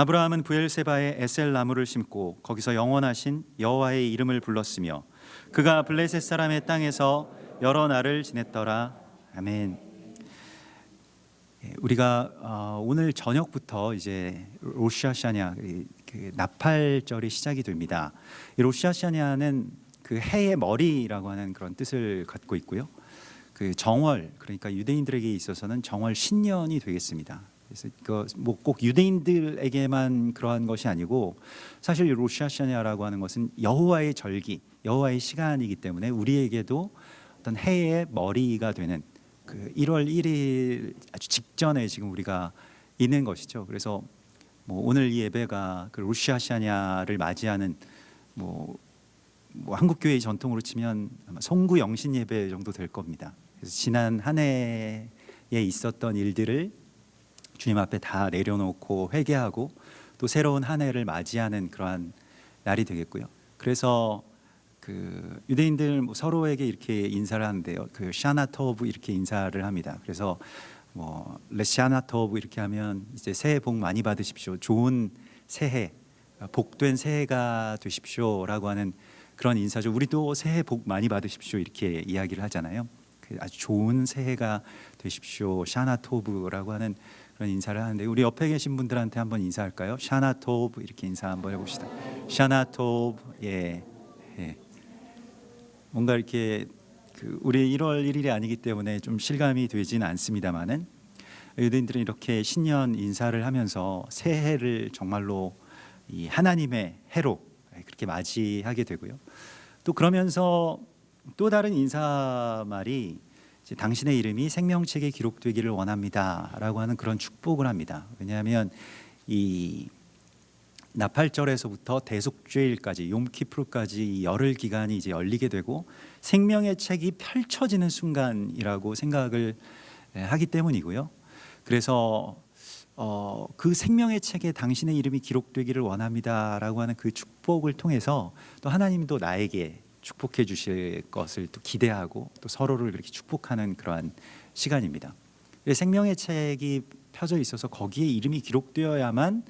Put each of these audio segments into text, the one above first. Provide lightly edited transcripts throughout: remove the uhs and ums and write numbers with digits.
아브라함은 브엘세바에 에셀 나무를 심고 거기서 영원하신 여호와의 이름을 불렀으며 그가 블레셋 사람의 땅에서 여러 날을 지냈더라. 아멘. 우리가 오늘 저녁부터 이제 로시아샤냐 그 나팔절이 시작이 됩니다. 이 로시아샤냐는 그 해의 머리라고 하는 그런 뜻을 갖고 있고요. 그 정월, 그러니까 유대인들에게 있어서는 정월 신년이 되겠습니다. 그래서 뭐 꼭 유대인들에게만 그러한 것이 아니고 사실 로시아샤냐라고 하는 것은 여호와의 절기, 여호와의 시간이기 때문에 우리에게도 어떤 해의 머리가 되는 그 1월 1일 아주 직전에 지금 우리가 있는 것이죠. 그래서 뭐 오늘 이 예배가 그 로시아샤냐를 맞이하는 뭐 한국 교회의 전통으로 치면 아마 송구 영신 예배 정도 될 겁니다. 그래서 지난 한 해에 있었던 일들을 주님 앞에 다 내려놓고 회개하고 또 새로운 한 해를 맞이하는 그러한 날이 되겠고요. 그래서 그 유대인들 서로에게 이렇게 인사를 하는데요. 그 샤나토브 이렇게 인사를 합니다. 그래서 뭐 레샤나토브 이렇게 하면 이제 새해 복 많이 받으십시오. 좋은 새해, 복된 새해가 되십시오라고 하는 그런 인사죠. 우리도 새해 복 많이 받으십시오 이렇게 이야기를 하잖아요. 아주 좋은 새해가 되십시오. 샤나토브라고 하는 그런 인사를 하는데 우리 옆에 계신 분들한테 한번 인사할까요? 샤나토브 이렇게 인사 한번 해봅시다. 샤나토브. 예. 뭔가 이렇게 우리 1월 1일이 아니기 때문에 좀 실감이 되지는 않습니다만은 유대인들은 이렇게 신년 인사를 하면서 새해를 정말로 이 하나님의 해로 그렇게 맞이하게 되고요. 또 그러면서 또 다른 인사말이 당신의 이름이 생명책에 기록되기를 원합니다라고 하는 그런 축복을 합니다. 왜냐하면 이 나팔절에서부터 대속죄일까지 욤키프르까지 열흘 기간이 이제 열리게 되고 생명의 책이 펼쳐지는 순간이라고 생각을 하기 때문이고요. 그래서 그 생명의 책에 당신의 이름이 기록되기를 원합니다라고 하는 그 축복을 통해서 또 하나님도 나에게 축복해 주실 것을 또 기대하고 또 서로를 그렇게 축복하는 그러한 시간입니다. 생명의 책이 펴져 있어서 거기에 이름이 기록되어야만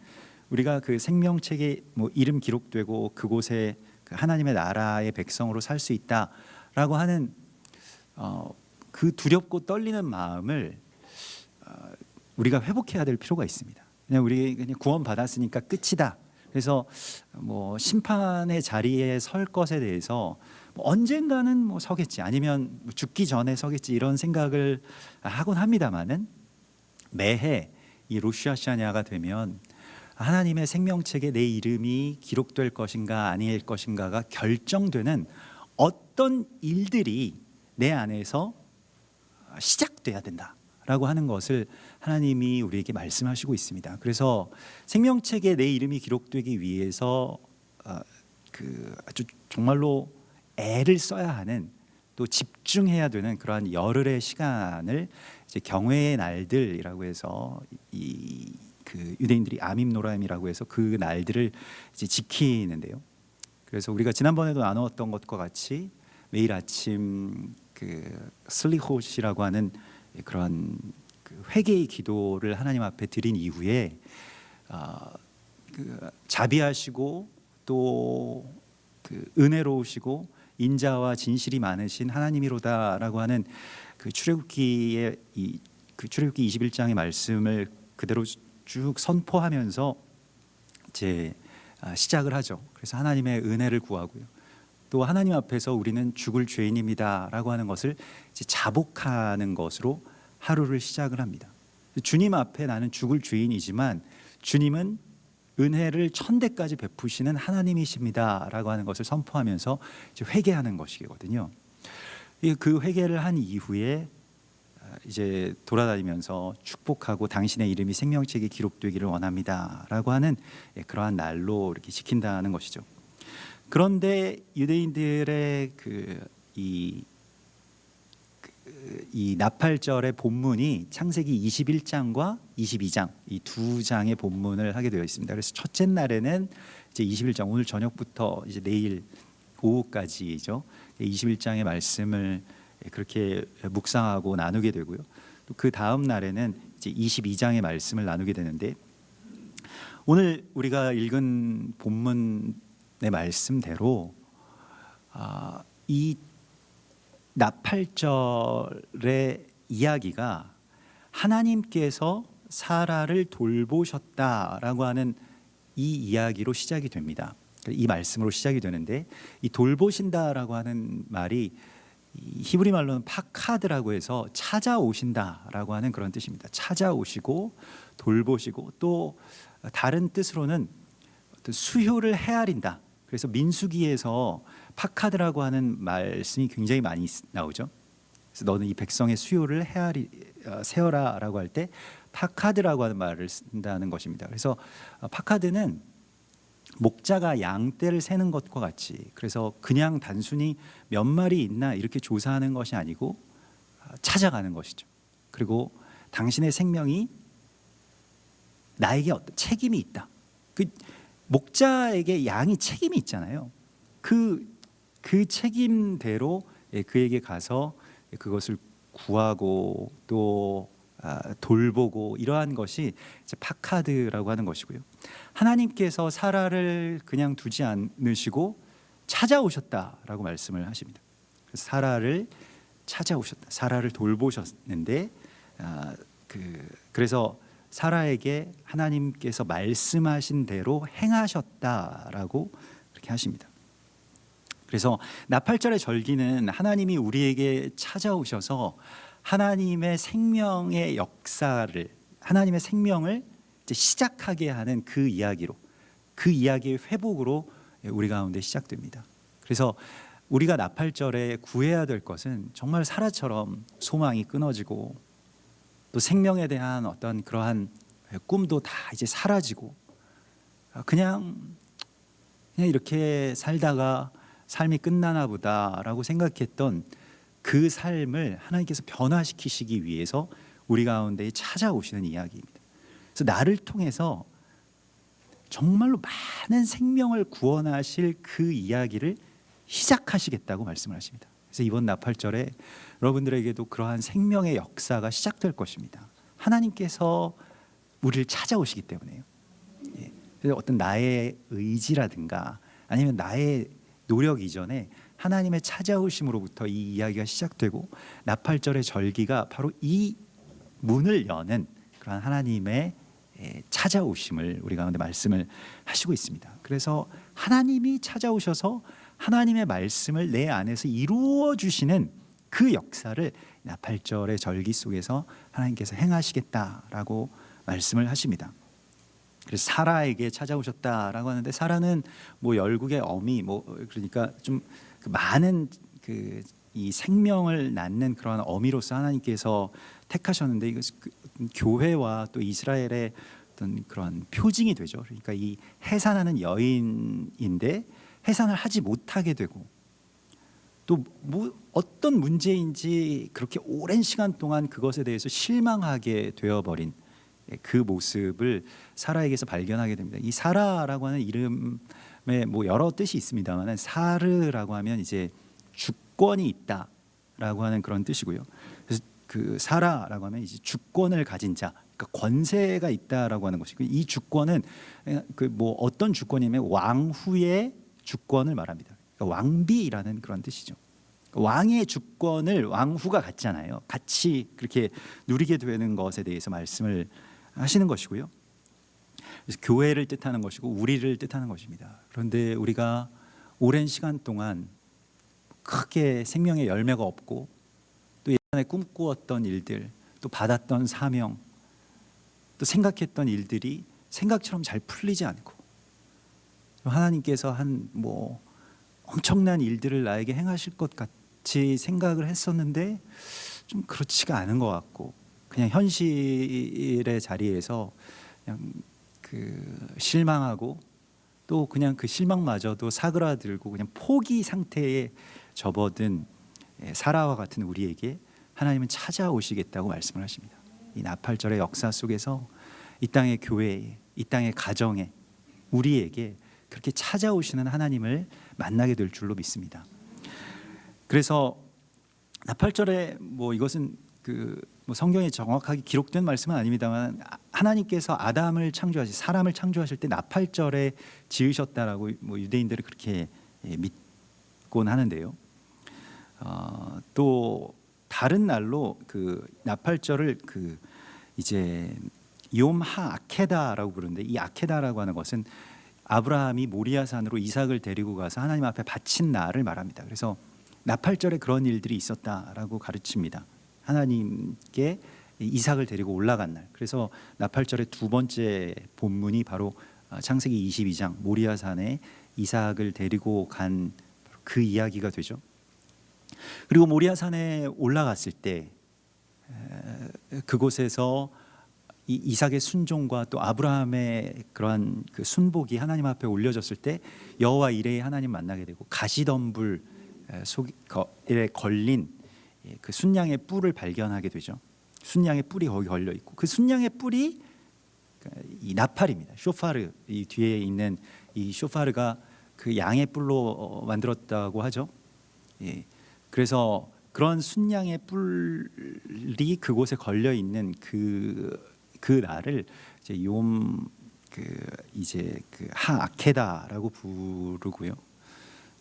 우리가 그 생명책에 뭐 이름 기록되고 그곳에 그 하나님의 나라의 백성으로 살 수 있다라고 하는 그 두렵고 떨리는 마음을 우리가 회복해야 될 필요가 있습니다. 그냥 우리 그냥 구원 받았으니까 끝이다. 그래서 뭐 심판의 자리에 설 것에 대해서 뭐 언젠가는 뭐 서겠지, 아니면 죽기 전에 서겠지 이런 생각을 하곤 합니다만은 매해 이 로시아샤냐가 되면 하나님의 생명책에 내 이름이 기록될 것인가 아닐 것인가가 결정되는 어떤 일들이 내 안에서 시작돼야 된다라고 하는 것을 하나님이 우리에게 말씀하시고 있습니다. 그래서 생명책에 내 이름이 기록되기 위해서 아주 정말로 애를 써야 하는, 또 집중해야 되는 그러한 열흘의 시간을 이제 경외의 날들이라고 해서 그 유대인들이 아밈 노라임이라고 해서 그 날들을 이제 지키는데요. 그래서 우리가 지난번에도 나누었던 것과 같이 매일 아침 그 슬리호시라고 하는 그런 그 회개의 기도를 하나님 앞에 드린 이후에 그 자비하시고 또 그 은혜로우시고 인자와 진실이 많으신 하나님이로다라고 하는 그 출애굽기의 그 출애굽기 21장의 말씀을 그대로 쭉 선포하면서 이제 시작을 하죠. 그래서 하나님의 은혜를 구하고요. 또 하나님 앞에서 우리는 죽을 죄인입니다라고 하는 것을 이제 자복하는 것으로 하루를 시작을 합니다. 주님 앞에 나는 죽을 죄인이지만 주님은 은혜를 천대까지 베푸시는 하나님이십니다라고 하는 것을 선포하면서 이제 회개하는 것이거든요. 그 회개를 한 이후에 이제 돌아다니면서 축복하고 당신의 이름이 생명책에 기록되기를 원합니다라고 하는 그러한 날로 이렇게 지킨다는 것이죠. 그런데 유대인들의 이 나팔절의 본문이 창세기 21장과 22장 이 두 장의 본문을 하게 되어 있습니다. 그래서 첫째 날에는 이제 21장, 오늘 저녁부터 이제 내일 오후까지죠. 21장의 말씀을 그렇게 묵상하고 나누게 되고요. 또 그 다음 날에는 이제 22장의 말씀을 나누게 되는데, 오늘 우리가 읽은 본문의 말씀대로 이 나팔절의 이야기가 하나님께서 사라를 돌보셨다라고 하는 이 이야기로 시작이 됩니다. 이 말씀으로 시작이 되는데, 이 돌보신다라고 하는 말이 히브리 말로는 파카드라고 해서 찾아오신다라고 하는 그런 뜻입니다. 찾아오시고 돌보시고, 또 다른 뜻으로는 수효를 헤아린다. 그래서 민수기에서 파카드라고 하는 말씀이 굉장히 많이 나오죠. 그래서 너는 이 백성의 수요를 세어라라고 할 때 파카드라고 하는 말을 쓴다는 것입니다. 그래서 파카드는 목자가 양떼를 세는 것과 같이, 그래서 그냥 단순히 몇 마리 있나 이렇게 조사하는 것이 아니고 찾아가는 것이죠. 그리고 당신의 생명이 나에게 어떤 책임이 있다. 그 목자에게 양이 책임이 있잖아요. 그 책임대로 그에게 가서 그것을 구하고 또 돌보고, 이러한 것이 이제 파카드라고 하는 것이고요. 하나님께서 사라를 그냥 두지 않으시고 찾아오셨다라고 말씀을 하십니다. 그래서 사라를 찾아오셨다, 사라를 돌보셨는데, 그래서 사라에게 하나님께서 말씀하신 대로 행하셨다라고 그렇게 하십니다. 그래서 나팔절의 절기는 하나님이 우리에게 찾아오셔서 하나님의 생명의 역사를, 하나님의 생명을 이제 시작하게 하는 그 이야기로, 그 이야기의 회복으로 우리 가운데 시작됩니다. 그래서 우리가 나팔절에 구해야 될 것은 정말 사라처럼 소망이 끊어지고, 또 생명에 대한 어떤 그러한 꿈도 다 이제 사라지고, 그냥 이렇게 살다가 삶이 끝나나 보다라고 생각했던 그 삶을 하나님께서 변화시키시기 위해서 우리 가운데 찾아오시는 이야기입니다. 그래서 나를 통해서 정말로 많은 생명을 구원하실 그 이야기를 시작하시겠다고 말씀을 하십니다. 그래서 이번 나팔절에 여러분들에게도 그러한 생명의 역사가 시작될 것입니다. 하나님께서 우리를 찾아오시기 때문에요. 그래서 어떤 나의 의지라든가 아니면 나의 노력 이전에 하나님의 찾아오심으로부터 이 이야기가 시작되고, 나팔절의 절기가 바로 이 문을 여는 그런 하나님의 찾아오심을 우리 가운데 말씀을 하시고 있습니다. 그래서 하나님이 찾아오셔서 하나님의 말씀을 내 안에서 이루어 주시는 그 역사를 나팔절의 절기 속에서 하나님께서 행하시겠다라고 말씀을 하십니다. 그래서 사라에게 찾아오셨다라고 하는데, 사라는 뭐 열국의 어미, 그러니까 좀 많은 이 생명을 낳는 그런 어미로서 하나님께서 택하셨는데, 이것은 교회와 또 이스라엘의 어떤 그런 표징이 되죠. 그러니까 이 해산하는 여인인데 해산을 하지 못하게 되고, 또 뭐 어떤 문제인지 그렇게 오랜 시간 동안 그것에 대해서 실망하게 되어버린 그 모습을 사라에게서 발견하게 됩니다. 이 사라라고 하는 이름에 뭐 여러 뜻이 있습니다만, 사르라고 하면 이제 주권이 있다라고 하는 그런 뜻이고요. 그래서 그 사라라고 하면 이제 주권을 가진 자, 그러니까 권세가 있다라고 하는 것이고, 이 주권은 뭐 어떤 주권이면 왕후의 주권을 말합니다. 그러니까 왕비라는 그런 뜻이죠. 왕의 주권을 왕후가 갖잖아요. 같이 그렇게 누리게 되는 것에 대해서 말씀을 하시는 것이고요. 그래서 교회를 뜻하는 것이고 우리를 뜻하는 것입니다. 그런데 우리가 오랜 시간 동안 크게 생명의 열매가 없고, 또 예전에 꿈꾸었던 일들, 또 받았던 사명, 또 생각했던 일들이 생각처럼 잘 풀리지 않고, 하나님께서 한 뭐 엄청난 일들을 나에게 행하실 것 같이 생각을 했었는데 좀 그렇지가 않은 것 같고, 그냥 현실의 자리에서 그냥 실망하고, 또 그냥 그 실망마저도 사그라들고 그냥 포기 상태에 접어든 사라와 같은 우리에게 하나님은 찾아오시겠다고 말씀을 하십니다. 이 나팔절의 역사 속에서 이 땅의 교회에, 이 땅의 가정에, 우리에게 그렇게 찾아오시는 하나님을 만나게 될 줄로 믿습니다. 그래서 나팔절에 뭐 이것은 뭐 성경에 정확하게 기록된 말씀은 아닙니다만 하나님께서 아담을 창조하시 사람을 창조하실 때 나팔절에 지으셨다라고 뭐 유대인들은 그렇게 믿곤 하는데요. 또 다른 날로 그 나팔절을 그 이제 욤하 아케다라고 부르는데 이 아케다라고 하는 것은 아브라함이 모리아산으로 이삭을 데리고 가서 하나님 앞에 바친 날을 말합니다. 그래서 나팔절에 그런 일들이 있었다라고 가르칩니다. 하나님께 이삭을 데리고 올라간 날. 그래서 나팔절의 두 번째 본문이 바로 창세기 22장 모리아산에 이삭을 데리고 간 그 이야기가 되죠. 그리고 모리아산에 올라갔을 때 그곳에서 이 이삭의 순종과 또 아브라함의 그러한 그 순복이 하나님 앞에 올려졌을 때 여호와 이레의 하나님 만나게 되고 가시덤불 속에 걸린 그 순양의 뿔을 발견하게 되죠. 순양의 뿔이 거기 걸려 있고 그 순양의 뿔이 이 나팔입니다. 쇼파르 이 뒤에 있는 이 쇼파르가 그 양의 뿔로 만들었다고 하죠. 예. 그래서 그런 순양의 뿔이 그곳에 걸려 있는 그 날을 이제 이제 그 하아케다라고 부르고요.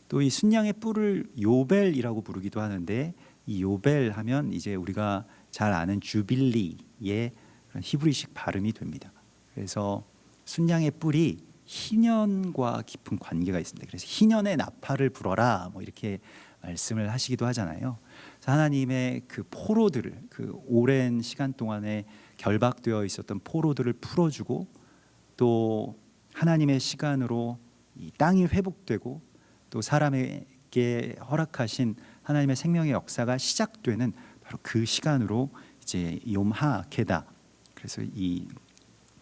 또 이 순양의 뿔을 요벨이라고 부르기도 하는데 이 요벨 하면 이제 우리가 잘 아는 주빌리의 히브리식 발음이 됩니다. 그래서 순양의 뿔이 희년과 깊은 관계가 있습니다. 그래서 희년의 나팔을 불어라 뭐 이렇게 말씀을 하시기도 하잖아요. 그래서 하나님의 그 포로들을 그 오랜 시간 동안에 결박되어 있었던 포로들을 풀어주고 또 하나님의 시간으로 이 땅이 회복되고 또 사람에게 허락하신 하나님의 생명의 역사가 시작되는 바로 그 시간으로 이제 욤하케다. 그래서 이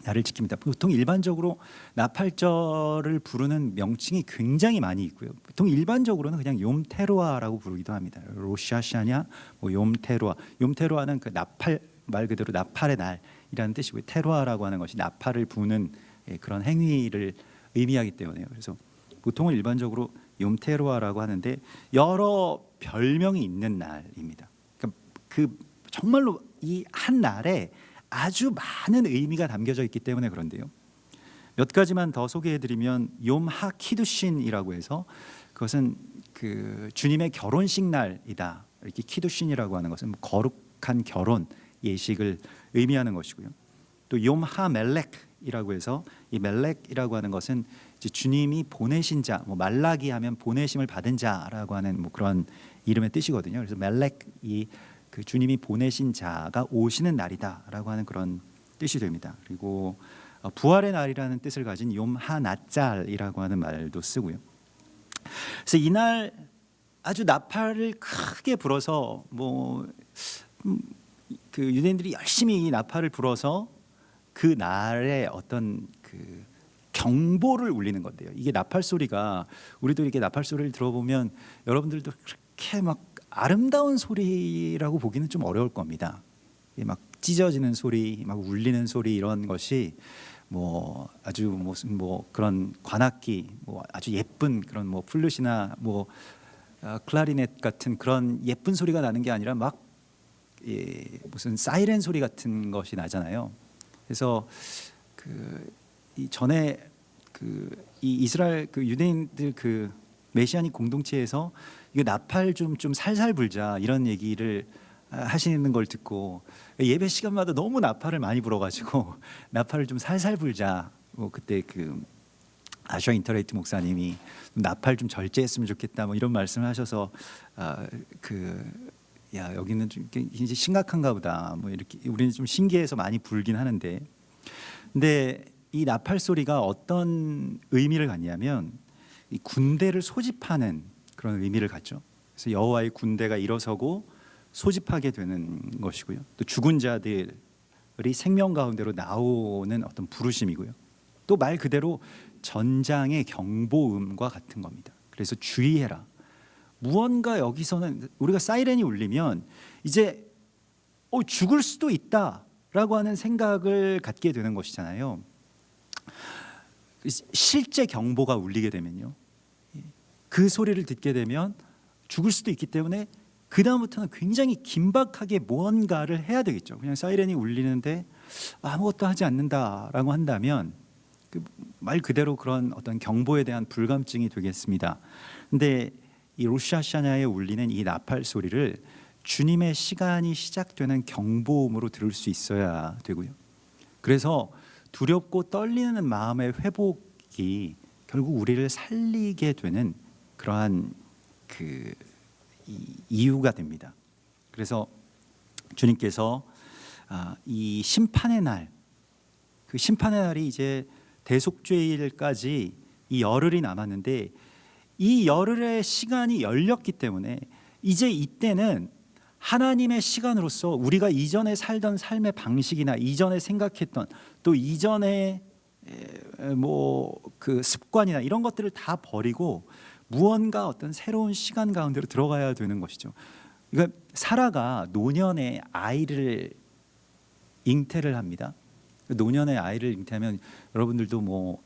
날을 지킵니다. 보통 일반적으로 나팔절을 부르는 명칭이 굉장히 많이 있고요. 보통 일반적으로는 그냥 욤테루아라고 부르기도 합니다. 로시아시아냐, 뭐 욤테루아. 욤테루아는 그 나팔 말 그대로 나팔의 날이라는 뜻이고요. 테루아라고 하는 것이 나팔을 부는 그런 행위를 의미하기 때문에요. 그래서 보통은 일반적으로 욤테루아라고 하는데 여러 별명이 있는 날입니다. 그러니까 그 정말로 이 한 날에 아주 많은 의미가 담겨져 있기 때문에 그런데요. 몇 가지만 더 소개해드리면 욤하 키두신이라고 해서 그것은 그 주님의 결혼식 날이다. 이렇게 키두신이라고 하는 것은 거룩한 결혼 예식을 의미하는 것이고요. 또 욤하 멜렉이라고 해서 이 멜렉이라고 하는 것은 이제 주님이 보내신 자, 뭐 말라기 하면 보내심을 받은 자라고 하는 뭐 그런 이름의 뜻이거든요. 그래서 멜렉이 그 주님이 보내신 자가 오시는 날이다라고 하는 그런 뜻이 됩니다. 그리고 부활의 날이라는 뜻을 가진 욤하 나짤이라고 하는 말도 쓰고요. 그래서 이날 아주 나팔을 크게 불어서 뭐 그 유대인들이 열심히 이 나팔을 불어서 그 날에 어떤 그 경보를 울리는 건데요. 이게 나팔 소리가 우리도 이렇게 나팔 소리를 들어보면 여러분들도 그렇게 막 아름다운 소리라고 보기는 좀 어려울 겁니다. 막 찢어지는 소리, 막 울리는 소리 이런 것이 뭐 아주 무슨 뭐 그런 관악기, 뭐 아주 예쁜 그런 뭐 플룻이나 뭐 클라리넷 같은 그런 예쁜 소리가 나는 게 아니라 막 무슨 사이렌 소리 같은 것이 나잖아요. 그래서 이 전에 이 이스라엘 그 유대인들 그 메시아닉 공동체에서 이거 나팔 좀 살살 불자 이런 얘기를 하시는 걸 듣고 예배 시간마다 너무 나팔을 많이 불어가지고 나팔을 좀 살살 불자. 뭐 그때 그 아셔 인터레이트 목사님이 나팔 좀 절제했으면 좋겠다 뭐 이런 말씀을 하셔서 야 여기는 좀 이제 심각한가 보다 뭐 이렇게 우리는 좀 신기해서 많이 불긴 하는데 근데 이 나팔 소리가 어떤 의미를 갖냐면 이 군대를 소집하는 그런 의미를 갖죠. 그래서 여호와의 군대가 일어서고 소집하게 되는 것이고요. 또 죽은 자들이 생명 가운데로 나오는 어떤 부르심이고요. 또 말 그대로 전장의 경보음과 같은 겁니다. 그래서 주의해라. 무언가 여기서는 우리가 사이렌이 울리면 이제 죽을 수도 있다라고 하는 생각을 갖게 되는 것이잖아요. 실제 경보가 울리게 되면요. 그 소리를 듣게 되면 죽을 수도 있기 때문에 그 다음부터는 굉장히 긴박하게 무언가를 해야 되겠죠. 그냥 사이렌이 울리는데 아무것도 하지 않는다라고 한다면 그 말 그대로 그런 어떤 경보에 대한 불감증이 되겠습니다. 근데 이 로샤샤냐에 울리는 이 나팔 소리를 주님의 시간이 시작되는 경보음으로 들을 수 있어야 되고요. 그래서 두렵고 떨리는 마음의 회복이 결국 우리를 살리게 되는 그러한 그 이유가 됩니다. 그래서 주님께서 이 심판의 날, 그 심판의 날이 이제 대속죄일까지 이 열흘이 남았는데 이 열흘의 시간이 열렸기 때문에 이제 이때는 하나님의 시간으로서 우리가 이전에 살던 삶의 방식이나 이전에 생각했던 또 이전에 뭐 그 습관이나 이런 것들을 다 버리고 무언가 어떤 새로운 시간 가운데로 들어가야 되는 것이죠. 그러니까 사라가 노년에 아이를 잉태를 합니다. 노년에 아이를 잉태하면 여러분들도 뭐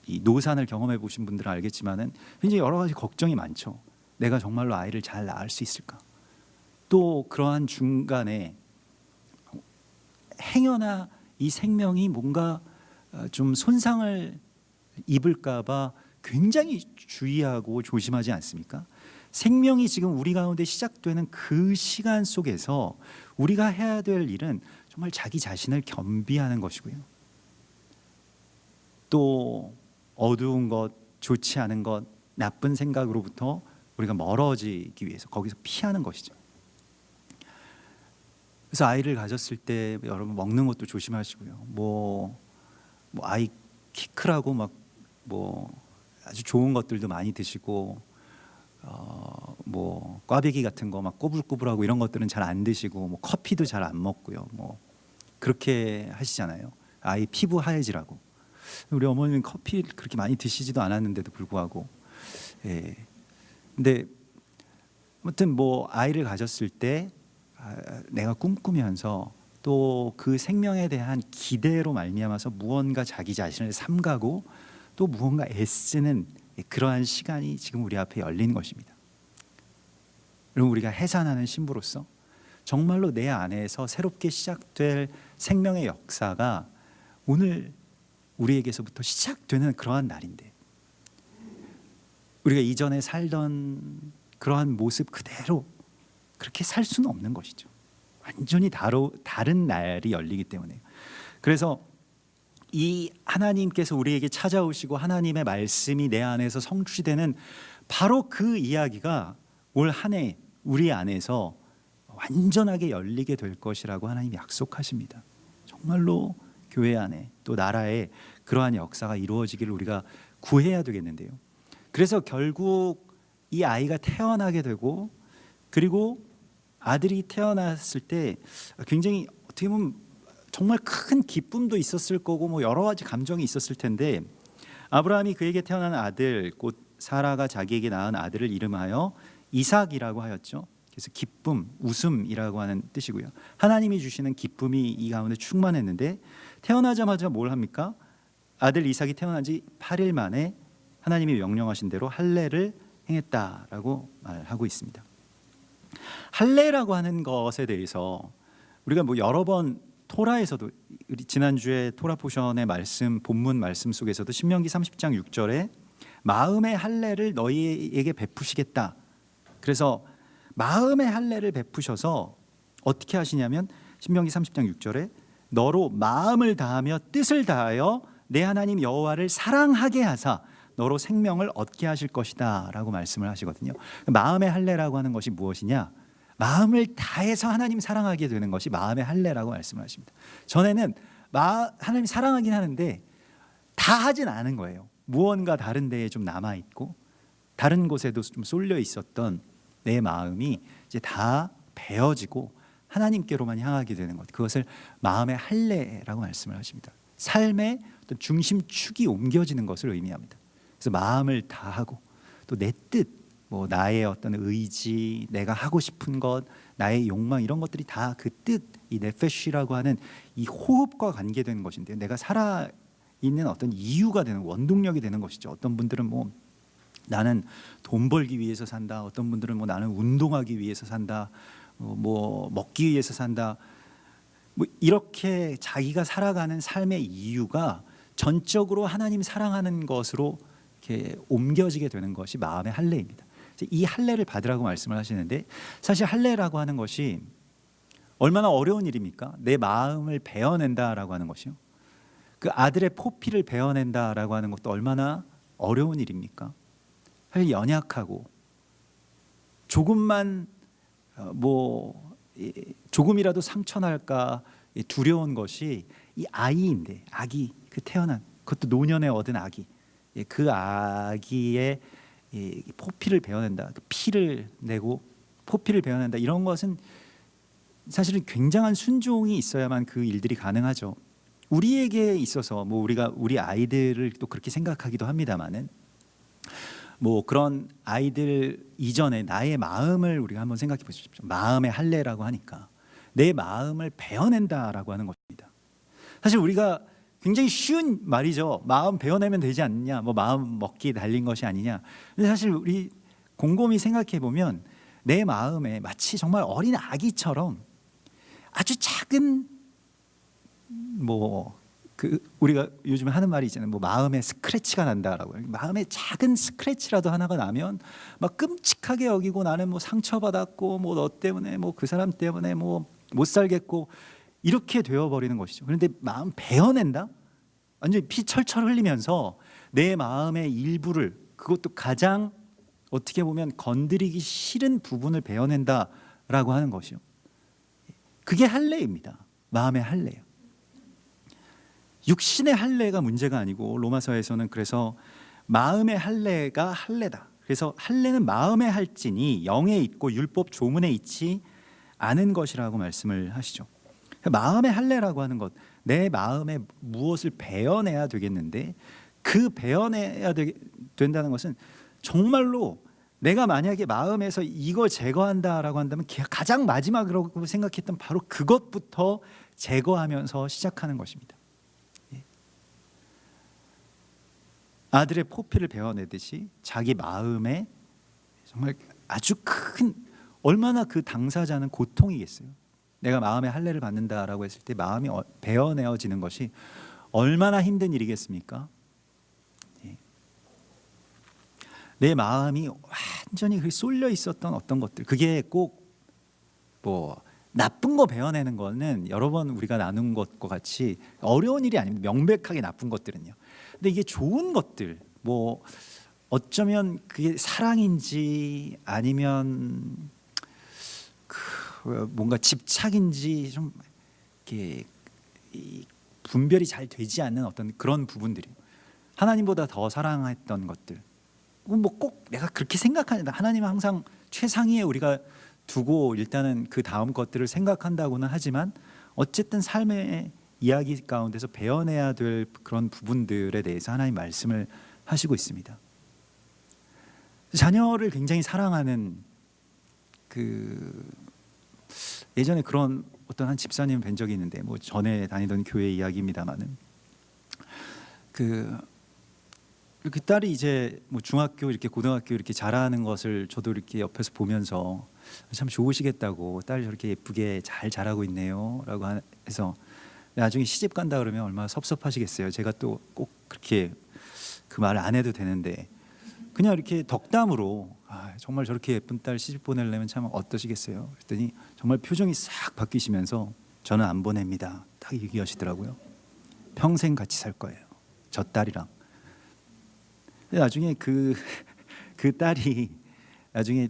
이 노산을 경험해 보신 분들은 알겠지만은 굉장히 여러 가지 걱정이 많죠. 내가 정말로 아이를 잘 낳을 수 있을까? 또 그러한 중간에 행여나 이 생명이 뭔가 좀 손상을 입을까봐 굉장히 주의하고 조심하지 않습니까? 생명이 지금 우리 가운데 시작되는 그 시간 속에서 우리가 해야 될 일은 정말 자기 자신을 겸비하는 것이고요. 또 어두운 것, 좋지 않은 것, 나쁜 생각으로부터 우리가 멀어지기 위해서 거기서 피하는 것이죠. 그래서 아이를 가졌을 때 여러분 먹는 것도 조심하시고요. 뭐 아이 키 크라고 막 뭐 아주 좋은 것들도 많이 드시고 뭐 꽈배기 같은 거 막 꼬불꼬불하고 이런 것들은 잘 안 드시고 뭐 커피도 잘 안 먹고요. 뭐 그렇게 하시잖아요. 아이 피부 하얘지라고. 우리 어머니는 커피를 그렇게 많이 드시지도 않았는데도 불구하고 근데 아무튼 뭐 아이를 가졌을 때 내가 꿈꾸면서 또 그 생명에 대한 기대로 말미암아서 무언가 자기 자신을 삼가고 또 무언가 애쓰는 그러한 시간이 지금 우리 앞에 열린 것입니다. 그럼 우리가 해산하는 신부로서 정말로 내 안에서 새롭게 시작될 생명의 역사가 오늘 우리에게서부터 시작되는 그러한 날인데 우리가 이전에 살던 그러한 모습 그대로 그렇게 살 수는 없는 것이죠. 완전히 다른 날이 열리기 때문에. 그래서 이 하나님께서 우리에게 찾아오시고 하나님의 말씀이 내 안에서 성취되는 바로 그 이야기가 올 한 해 우리 안에서 완전하게 열리게 될 것이라고 하나님이 약속하십니다. 정말로 교회 안에 또 나라에 그러한 역사가 이루어지기를 우리가 구해야 되겠는데요. 그래서 결국 이 아이가 태어나게 되고 그리고 아들이 태어났을 때 굉장히 어떻게 보면 정말 큰 기쁨도 있었을 거고 뭐 여러 가지 감정이 있었을 텐데 아브라함이 그에게 태어난 아들 곧 사라가 자기에게 낳은 아들을 이름하여 이삭이라고 하였죠. 그래서 기쁨, 웃음이라고 하는 뜻이고요. 하나님이 주시는 기쁨이 이 가운데 충만했는데 태어나자마자 뭘 합니까? 아들 이삭이 태어난 지 8일 만에 하나님이 명령하신 대로 할례를 행했다라고 말하고 있습니다. 할례라고 하는 것에 대해서 우리가 뭐 여러 번 토라에서도 지난주에 토라 포션의 말씀 본문 말씀 속에서도 신명기 30장 6절에 마음의 할례를 너희에게 베푸시겠다. 그래서 마음의 할례를 베푸셔서 어떻게 하시냐면 신명기 30장 6절에 너로 마음을 다하며 뜻을 다하여 내 하나님 여호와를 사랑하게 하사 너로 생명을 얻게 하실 것이다 라고 말씀을 하시거든요. 마음의 할례라고 하는 것이 무엇이냐? 마음을 다해서 하나님 사랑하게 되는 것이 마음의 할례라고 말씀을 하십니다. 전에는 하나님 사랑하긴 하는데 다 하진 않은 거예요. 무언가 다른 데에 좀 남아있고 다른 곳에도 좀 쏠려 있었던 내 마음이 이제 다 베어지고 하나님께로만 향하게 되는 것, 그것을 마음의 할례라고 말씀을 하십니다. 삶의 어떤 중심축이 옮겨지는 것을 의미합니다. 그래서 마음을 다하고 또 내 뜻, 뭐 나의 어떤 의지, 내가 하고 싶은 것, 나의 욕망 이런 것들이 다 그 뜻, 이 네페쉬라고 하는 이 호흡과 관계되는 것인데 내가 살아 있는 어떤 이유가 되는 원동력이 되는 것이죠. 어떤 분들은 뭐 나는 돈 벌기 위해서 산다. 어떤 분들은 뭐 나는 운동하기 위해서 산다. 뭐 먹기 위해서 산다. 뭐 이렇게 자기가 살아가는 삶의 이유가 전적으로 하나님 사랑하는 것으로 이렇게 옮겨지게 되는 것이 마음의 할례입니다. 이 할례를 받으라고 말씀을 하시는데, 사실 할례라고 하는 것이 얼마나 어려운 일입니까? 내 마음을 베어낸다라고 하는 것이요. 그 아들의 포피를 베어낸다라고 하는 것도 얼마나 어려운 일입니까? 사실 연약하고 조금만 조금이라도 상처날까 두려운 것이 이 아이인데, 아기, 그 태어난, 그것도 노년에 얻은 아기, 그 아기의 포피를 베어낸다, 그 피를 내고 포피를 베어낸다, 이런 것은 사실은 굉장한 순종이 있어야만 그 일들이 가능하죠. 우리에게 있어서 뭐 우리가 우리 아이들을 또 그렇게 생각하기도 합니다만은, 뭐 그런 아이들 이전에 나의 마음을 우리가 한번 생각해 보십시오. 마음의 할례라고 하니까 내 마음을 베어낸다라고 하는 것입니다. 사실 우리가 굉장히 쉬운 말이죠. 마음 베어내면 되지 않느냐, 뭐 마음 먹기에 달린 것이 아니냐. 근데 사실 우리 곰곰이 생각해 보면 내 마음에 마치 정말 어린 아기처럼 아주 작은, 우리가 요즘에 하는 말이 있잖아요. 뭐 마음에 스크래치가 난다라고. 마음에 작은 스크래치라도 하나가 나면 막 끔찍하게 여기고, 나는 뭐 상처받았고, 뭐 너 때문에, 뭐 그 사람 때문에 뭐 못 살겠고, 이렇게 되어버리는 것이죠. 그런데 마음 베어낸다? 완전히 피 철철 흘리면서 내 마음의 일부를, 그것도 가장 어떻게 보면 건드리기 싫은 부분을 베어낸다라고 하는 것이요. 그게 할례입니다. 마음의 할례예요. 육신의 할례가 문제가 아니고, 로마서에서는 그래서 마음의 할례가 할례다. 그래서 할례는 마음에 할지니 영에 있고 율법 조문에 있지 않은 것이라고 말씀을 하시죠. 마음의 할례라고 하는 것, 내 마음에 무엇을 베어내야 되겠는데, 그 베어내야 된다는 것은 정말로 내가 만약에 마음에서 이걸 제거한다라고 한다면 가장 마지막으로 생각했던 바로 그것부터 제거하면서 시작하는 것입니다. 아들의 포피를 베어내듯이 자기 마음에 정말 아주 큰, 얼마나 그 당사자는 고통이겠어요. 내가 마음의 할례를 받는다라고 했을 때 마음이 베어내어지는 것이 얼마나 힘든 일이겠습니까? 내 마음이 완전히 쏠려 있었던 어떤 것들, 그게 꼭 뭐 나쁜 거 베어내는 거는 여러 번 우리가 나눈 것과 같이 어려운 일이 아닙니다. 명백하게 나쁜 것들은요. 근데 이게 좋은 것들, 뭐 어쩌면 그게 사랑인지 아니면 뭔가 집착인지 좀 이렇게 분별이 잘 되지 않는 어떤 그런 부분들이, 하나님보다 더 사랑했던 것들, 뭐 꼭 내가 그렇게 생각하는, 하나님은 항상 최상위에 우리가 두고 일단은 그 다음 것들을 생각한다고는 하지만, 어쨌든 삶의 이야기 가운데서 베어내야 될 그런 부분들에 대해서 하나님 말씀을 하시고 있습니다. 자녀를 굉장히 사랑하는, 예전에 그런 어떤 한 집사님 뵌 적이 있는데, 뭐 전에 다니던 교회 이야기입니다만은, 그 딸이 이제 뭐 중학교, 이렇게 고등학교 이렇게 자라는 것을 저도 이렇게 옆에서 보면서 참 좋으시겠다고, 딸 저렇게 예쁘게 잘 자라고 있네요라고 해서, 나중에 시집 간다 그러면 얼마나 섭섭하시겠어요. 제가 또 꼭 그렇게 그 말을 안 해도 되는데, 그냥 이렇게 덕담으로 정말 저렇게 예쁜 딸 시집 보내려면 참 어떠시겠어요. 그랬더니 정말 표정이 싹 바뀌시면서, 저는 안 보냅니다, 딱 얘기하시더라고요. 평생 같이 살 거예요, 저 딸이랑. 나중에 그 딸이 나중에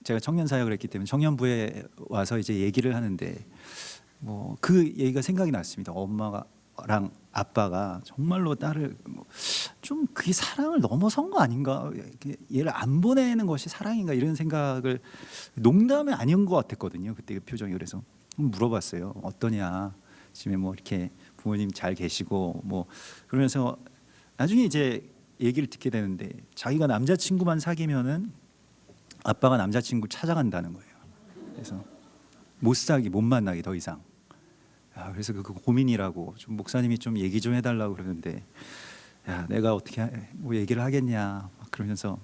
제가 청년 사역을 했기 때문에 청년부에 와서 이제 얘기를 하는데, 뭐 그 얘기가 생각이 났습니다. 엄마랑 아빠가 정말로 딸을 좀 그게 사랑을 넘어선 거 아닌가, 얘를 안 보내는 것이 사랑인가, 이런 생각을, 농담이 아닌 것 같았거든요, 그때 그 표정이. 그래서 물어봤어요. 어떠냐, 집에 뭐 이렇게 부모님 잘 계시고 뭐, 그러면서 나중에 이제 얘기를 듣게 되는데, 자기가 남자친구만 사귀면은 아빠가 남자친구 찾아간다는 거예요. 그래서 못 만나게 더 이상. 그래서 그 고민이라고 좀 목사님이 좀 얘기 좀 해달라고 그러는데, 야, 내가 어떻게 뭐 얘기를 하겠냐 막 그러면서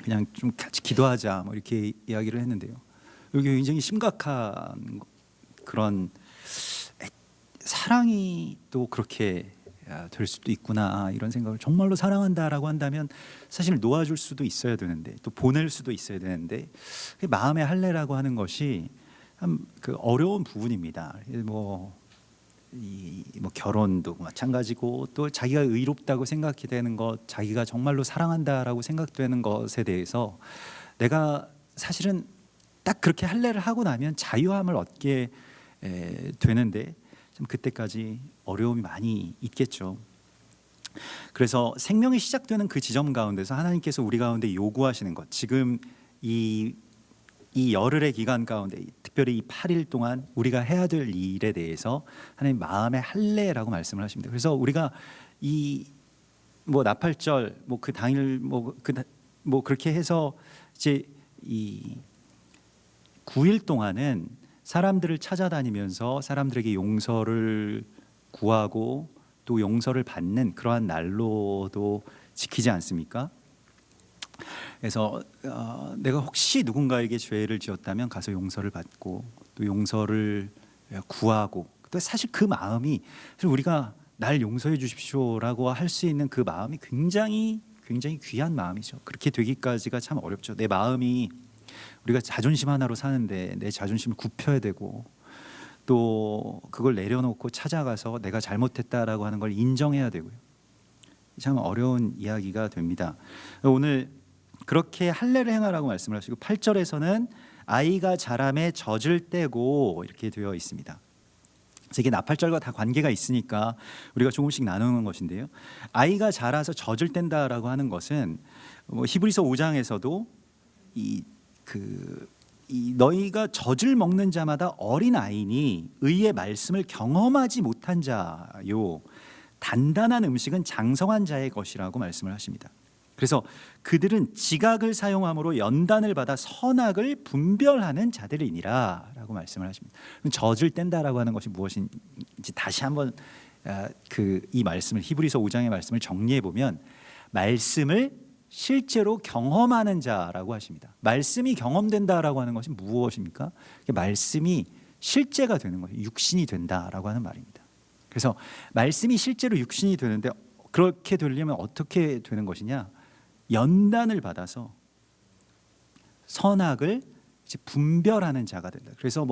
그냥 좀 같이 기도하자 뭐 이렇게 이야기를 했는데요. 여기 굉장히 심각한 그런 사랑이 또 그렇게 될 수도 있구나 이런 생각을, 정말로 사랑한다라고 한다면 사실 놓아줄 수도 있어야 되는데 또 보낼 수도 있어야 되는데 마음의 할례라고 하는 것이 참 그 어려운 부분입니다. 뭐 결혼도 마찬가지고 또 자기가 의롭다고 생각이 되는 것, 자기가 정말로 사랑한다라고 생각되는 것에 대해서 내가 사실은 딱 그렇게 할례를 하고 나면 자유함을 얻게 되는데 좀 그때까지 어려움이 많이 있겠죠. 그래서 생명이 시작되는 그 지점 가운데서 하나님께서 우리 가운데 요구하시는 것, 지금 이 열흘의 기간 가운데 특별히 이 8일 동안 우리가 해야 될 일에 대해서 하나님 마음의 할례라고 말씀을 하십니다. 그래서 우리가 이 나팔절 그 당일 그렇게 해서 이제 이 9일 동안은 사람들을 찾아다니면서 사람들에게 용서를 구하고 또 용서를 받는 그러한 날로도 지키지 않습니까? 그래서 내가 혹시 누군가에게 죄를 지었다면 가서 용서를 받고 또 용서를 구하고, 또 사실 그 마음이 사실 우리가 날 용서해 주십시오라고 할 수 있는 그 마음이 굉장히 귀한 마음이죠. 그렇게 되기까지가 참 어렵죠. 내 마음이, 우리가 자존심 하나로 사는데 내 자존심을 굽혀야 되고 또 그걸 내려놓고 찾아가서 내가 잘못했다라고 하는 걸 인정해야 되고요. 참 어려운 이야기가 됩니다. 오늘 그렇게 할례를 행하라고 말씀을 하시고 8절에서는 아이가 자람에 젖을 떼고 이렇게 되어 있습니다. 그래서 이게 나팔절과 다 관계가 있으니까 우리가 조금씩 나누는 것인데요. 아이가 자라서 젖을 뗀다라고 하는 것은 히브리서 5장에서도 너희가 젖을 먹는 자마다 어린 아이니 의의 말씀을 경험하지 못한 자요, 단단한 음식은 장성한 자의 것이라고 말씀을 하십니다. 그래서 그들은 지각을 사용함으로 연단을 받아 선악을 분별하는 자들이니라 라고 말씀을 하십니다. 젖을 뗀다라고 하는 것이 무엇인지 다시 한번 이 말씀을, 히브리서 5장의 말씀을 정리해 보면 말씀을 실제로 경험하는 자라고 하십니다. 말씀이 경험된다라고 하는 것이 무엇입니까? 말씀이 실제가 되는 것이 육신이 된다라고 하는 말입니다. 그래서 말씀이 실제로 육신이 되는데 그렇게 되려면 어떻게 되는 것이냐? 연단을 받아서 선악을 이제 분별하는 자가 된다. 그래서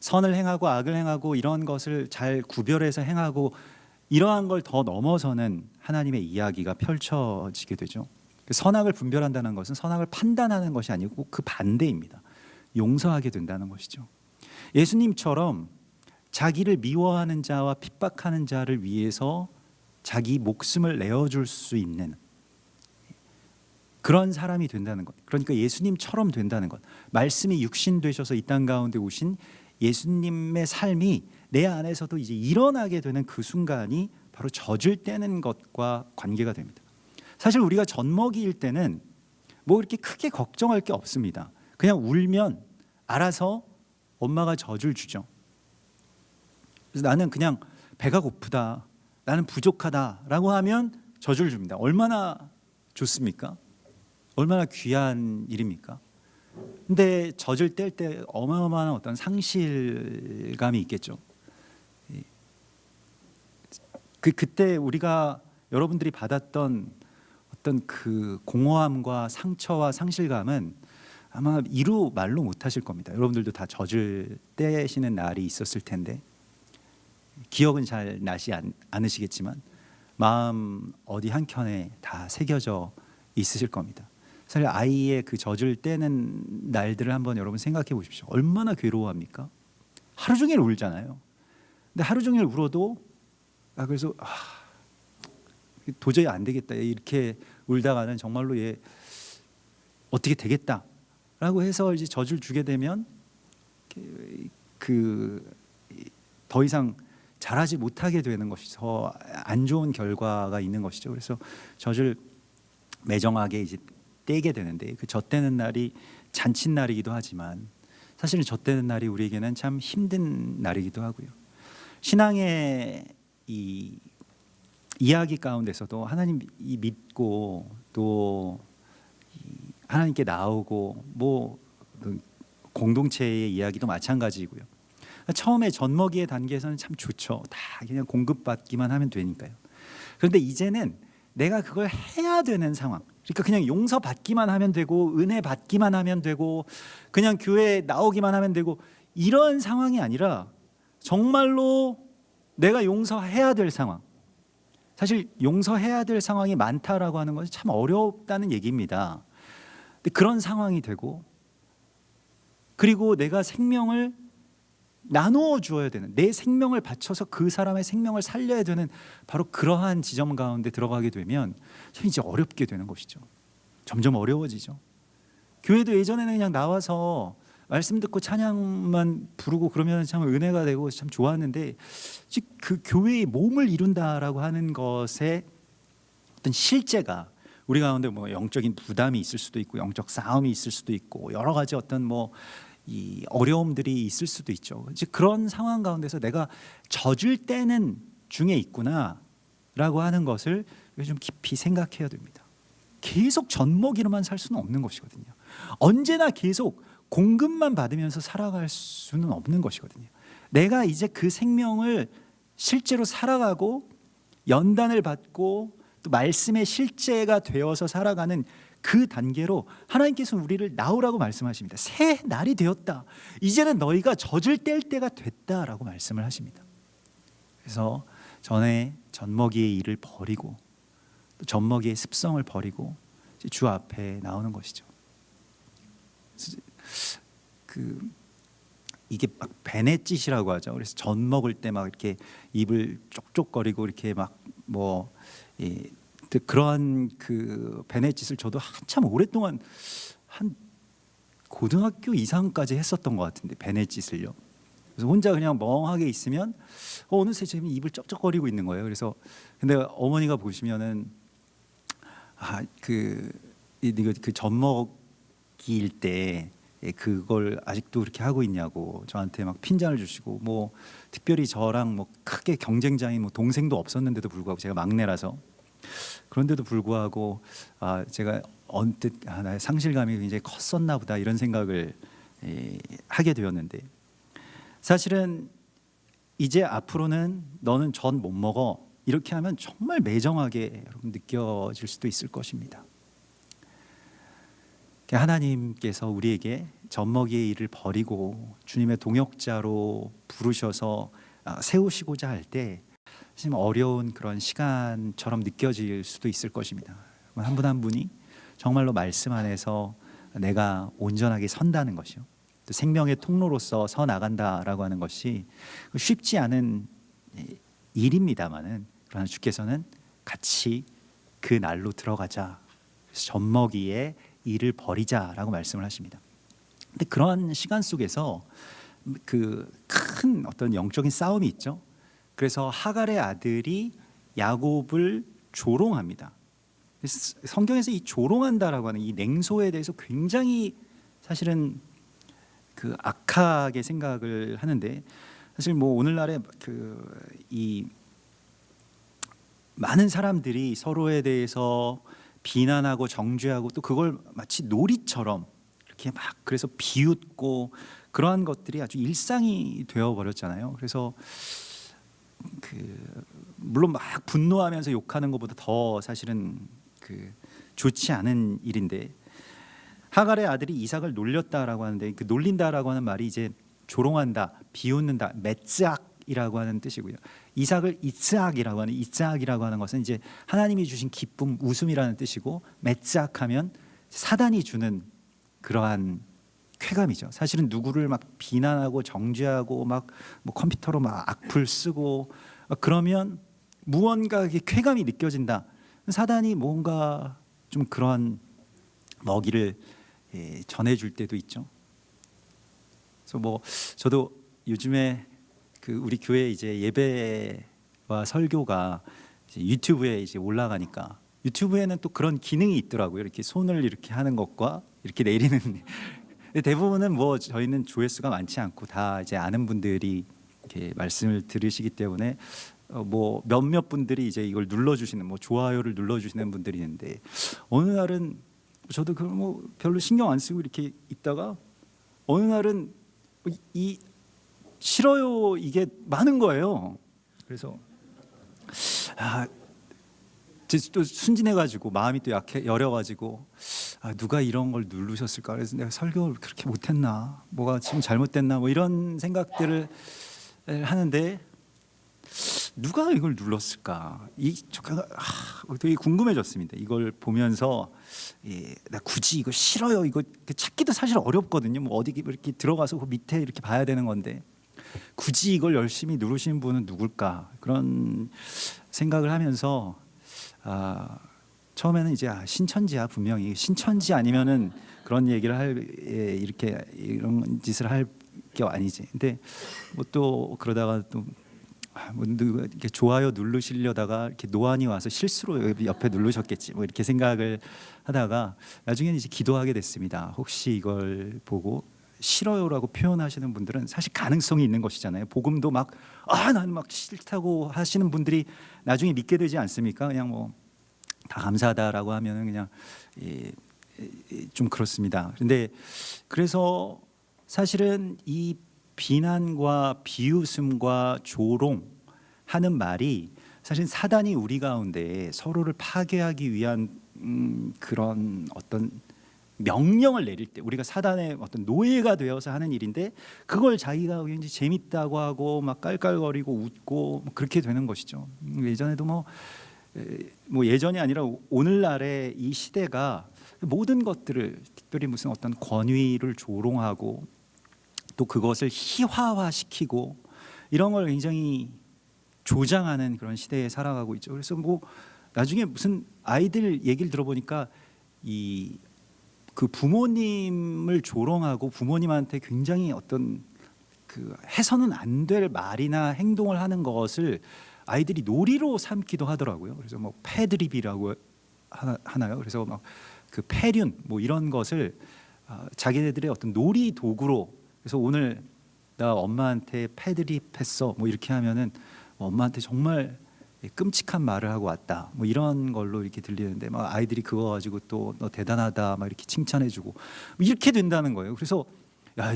선을 행하고 악을 행하고 이런 것을 잘 구별해서 행하고 이러한 걸 더 넘어서는 하나님의 이야기가 펼쳐지게 되죠. 선악을 분별한다는 것은 선악을 판단하는 것이 아니고 그 반대입니다. 용서하게 된다는 것이죠. 예수님처럼 자기를 미워하는 자와 핍박하는 자를 위해서 자기 목숨을 내어줄 수 있는 그런 사람이 된다는 것, 그러니까 예수님처럼 된다는 것, 말씀이 육신 되셔서 이 땅 가운데 오신 예수님의 삶이 내 안에서도 이제 일어나게 되는 그 순간이 바로 젖을 떼는 것과 관계가 됩니다. 사실 우리가 젖먹이일 때는 이렇게 크게 걱정할 게 없습니다. 그냥 울면 알아서 엄마가 젖을 주죠. 그래서 나는 그냥 배가 고프다, 나는 부족하다라고 하면 젖을 줍니다. 얼마나 좋습니까? 얼마나 귀한 일입니까? 근데 젖을 뗄 때 어마어마한 어떤 상실감이 있겠죠. 그때 우리가 여러분들이 받았던 어떤 그 공허함과 상처와 상실감은 아마 이루 말로 못하실 겁니다. 여러분들도 다 젖을 떼시는 날이 있었을 텐데 기억은 잘 나지 않으시겠지만 마음 어디 한켠에 다 새겨져 있으실 겁니다. 사실 아이의 그 젖을 떼는 날들을 한번 여러분 생각해 보십시오. 얼마나 괴로워합니까? 하루 종일 울잖아요. 근데 하루 종일 울어도 그래서 도저히 안 되겠다, 이렇게 울다가는 정말로 얘 어떻게 되겠다라고 해서 이제 젖을 주게 되면 더 이상 자라지 못하게 되는 것이 더 안 좋은 결과가 있는 것이죠. 그래서 젖을 매정하게 이제 떼게 되는데 그 젖떼는 날이 잔칫날이기도 하지만 사실은 젖떼는 날이 우리에게는 참 힘든 날이기도 하고요. 신앙의 이 이야기 가운데서도 하나님 믿고 또 하나님께 나오고 뭐 공동체의 이야기도 마찬가지고요. 처음에 젖먹이의 단계에서는 참 좋죠. 다 그냥 공급받기만 하면 되니까요. 그런데 이제는 내가 그걸 해야 되는 상황. 그러니까 그냥 용서받기만 하면 되고 은혜 받기만 하면 되고 그냥 교회에 나오기만 하면 되고 이런 상황이 아니라 정말로 내가 용서해야 될 상황. 사실 용서해야 될 상황이 많다라고 하는 것은 참 어렵다는 얘기입니다. 근데 그런 상황이 되고 그리고 내가 생명을 나누어 주어야 되는, 내 생명을 바쳐서 그 사람의 생명을 살려야 되는 바로 그러한 지점 가운데 들어가게 되면 참 이제 어렵게 되는 것이죠. 점점 어려워지죠. 교회도 예전에는 그냥 나와서 말씀 듣고 찬양만 부르고 그러면 참 은혜가 되고 참 좋았는데 그 교회의 몸을 이룬다라고 하는 것의 어떤 실제가 우리 가운데 뭐 영적인 부담이 있을 수도 있고 영적 싸움이 있을 수도 있고 여러 가지 어떤 뭐 이 어려움들이 있을 수도 있죠. 이제 그런 상황 가운데서 내가 젖을 때는 중에 있구나라고 하는 것을 좀 깊이 생각해야 됩니다. 계속 젖먹이로만 살 수는 없는 것이거든요. 언제나 계속 공급만 받으면서 살아갈 수는 없는 것이거든요. 내가 이제 그 생명을 실제로 살아가고 연단을 받고 또 말씀의 실제가 되어서 살아가는 그 단계로 하나님께서는 우리를 나오라고 말씀하십니다. 새 날이 되었다. 이제는 너희가 젖을 뗄 때가 됐다라고 말씀을 하십니다. 그래서 전에 젖먹이의 일을 버리고 또 젖먹이의 습성을 버리고 주 앞에 나오는 것이죠. 이게 막 베네짓이라고 하죠. 그래서 젖 먹을 때 막 이렇게 입을 쪽쪽거리고 이렇게 막 뭐 그러한 그 베네짓을 저도 한참 오랫동안 한 고등학교 이상까지 했었던 것 같은데 베네짓을요. 그래서 혼자 그냥 멍하게 있으면 어느새 지금 입을 쩍쩍거리고 있는 거예요. 그래서 근데 어머니가 보시면은 그 젖 먹일 때 그걸 아직도 그렇게 하고 있냐고 저한테 막 핀잔을 주시고 뭐 특별히 저랑 뭐 크게 경쟁자인 뭐 동생도 없었는데도 불구하고 제가 막내라서 그런데도 불구하고 제가 언뜻 나의 상실감이 굉장히 컸었나 보다 이런 생각을 하게 되었는데 사실은 이제 앞으로는 너는 젖 못 먹어 이렇게 하면 정말 매정하게 여러분 느껴질 수도 있을 것입니다. 하나님께서 우리에게 젖먹이의 일을 버리고 주님의 동역자로 부르셔서 세우시고자 할 때 좀 어려운 그런 시간처럼 느껴질 수도 있을 것입니다. 한 분 한 분이 정말로 말씀 안에서 내가 온전하게 선다는 것이요, 또 생명의 통로로서 서 나간다라고 하는 것이 쉽지 않은 일입니다만은 그러나 주께서는 같이 그 날로 들어가자, 젖먹이의 일을 버리자라고 말씀을 하십니다. 근데 그러한 시간 속에서 그 큰 어떤 영적인 싸움이 있죠. 그래서 하갈의 아들이 야곱을 조롱합니다. 성경에서 이 조롱한다라고 하는 이 냉소에 대해서 굉장히 사실은 그 악하게 생각을 하는데 사실 뭐 오늘날에 이 많은 사람들이 서로에 대해서 비난하고 정죄하고 또 그걸 마치 놀이처럼 이렇게 막 그래서 비웃고 그러한 것들이 아주 일상이 되어 버렸잖아요. 그래서 물론 막 분노하면서 욕하는 것보다 더 사실은 좋지 않은 일인데 하갈의 아들이 이삭을 놀렸다라고 하는데 그 놀린다라고 하는 말이 이제 조롱한다, 비웃는다, 메츠악이라고 하는 뜻이고요. 이삭을 이츠악이라고 하는 이츠악이라고 하는 것은 이제 하나님이 주신 기쁨, 웃음이라는 뜻이고 메츠악하면 사단이 주는 그러한 쾌감이죠. 사실은 누구를 막 비난하고 정죄하고 막 뭐 컴퓨터로 막 악플 쓰고 그러면 무언가 쾌감이 느껴진다. 사단이 뭔가 좀 그러한 먹이를 전해줄 때도 있죠. 그래서 뭐 저도 요즘에 우리 교회 이제 예배와 설교가 이제 유튜브에 이제 올라가니까 유튜브에는 또 그런 기능이 있더라고요. 이렇게 손을 이렇게 하는 것과 이렇게 내리는. 대부분은 뭐 저희는 조회수가 많지 않고 다 이제 아는 분들이 이렇게 말씀을 들으시기 때문에 뭐 몇몇 분들이 이제 이걸 눌러주시는 뭐 좋아요를 눌러주시는 분들이 있는데 어느 날은 저도 그걸 뭐 별로 신경 안 쓰고 이렇게 있다가 어느 날은 이 싫어요 이게 많은 거예요. 그래서 또 순진해가지고 마음이 또 여려가지고 누가 이런 걸 누르셨을까? 그래서 내가 설교를 그렇게 못했나? 뭐가 지금 잘못됐나? 뭐 이런 생각들을 하는데 누가 이걸 눌렀을까? 되게 궁금해졌습니다. 이걸 보면서 나 굳이 이거 싫어요. 이거 찾기도 사실 어렵거든요. 뭐 어디 이렇게 들어가서 그 밑에 이렇게 봐야 되는 건데 굳이 이걸 열심히 누르신 분은 누굴까? 그런 생각을 하면서 처음에는 이제 신천지야 분명히 신천지 아니면은 그런 얘기를 이렇게 이런 짓을 할 게 아니지. 근데 뭐 또 그러다가 또 이렇게 좋아요 누르시려다가 이렇게 노안이 와서 실수로 옆에 누르셨겠지. 뭐 이렇게 생각을 하다가 나중에는 이제 기도하게 됐습니다. 혹시 이걸 보고 싫어요라고 표현하시는 분들은 사실 가능성이 있는 것이잖아요. 복음도 막 나는 막 싫다고 하시는 분들이 나중에 믿게 되지 않습니까? 그냥 뭐 다 감사하다라고 하면은 그냥 좀 그렇습니다. 그런데 그래서 사실은 이 비난과 비웃음과 조롱하는 말이 사실 사단이 우리 가운데 서로를 파괴하기 위한 그런 어떤 명령을 내릴 때 우리가 사단의 어떤 노예가 되어서 하는 일인데 그걸 자기가 굉장히 재밌다고 하고 막 깔깔거리고 웃고 그렇게 되는 것이죠. 예전에도 뭐 예전이 아니라 오늘날의 이 시대가 모든 것들을 특별히 무슨 어떤 권위를 조롱하고 또 그것을 희화화시키고 이런 걸 굉장히 조장하는 그런 시대에 살아가고 있죠. 그래서 뭐 나중에 무슨 아이들 얘기를 들어보니까 그 부모님을 조롱하고 부모님한테 굉장히 어떤 그 해서는 안 될 말이나 행동을 하는 것을 아이들이 놀이로 삼기도 하더라고요. 그래서 뭐 패드립이라고 하나요? 그래서 막 그 패륜 뭐 이런 것을 자기네들의 어떤 놀이 도구로 그래서 오늘 나 엄마한테 패드립했어 뭐 이렇게 하면은 엄마한테 정말 끔찍한 말을 하고 왔다 뭐 이런 걸로 이렇게 들리는데 막 아이들이 그거 가지고 또 너 대단하다 막 이렇게 칭찬해주고 이렇게 된다는 거예요. 그래서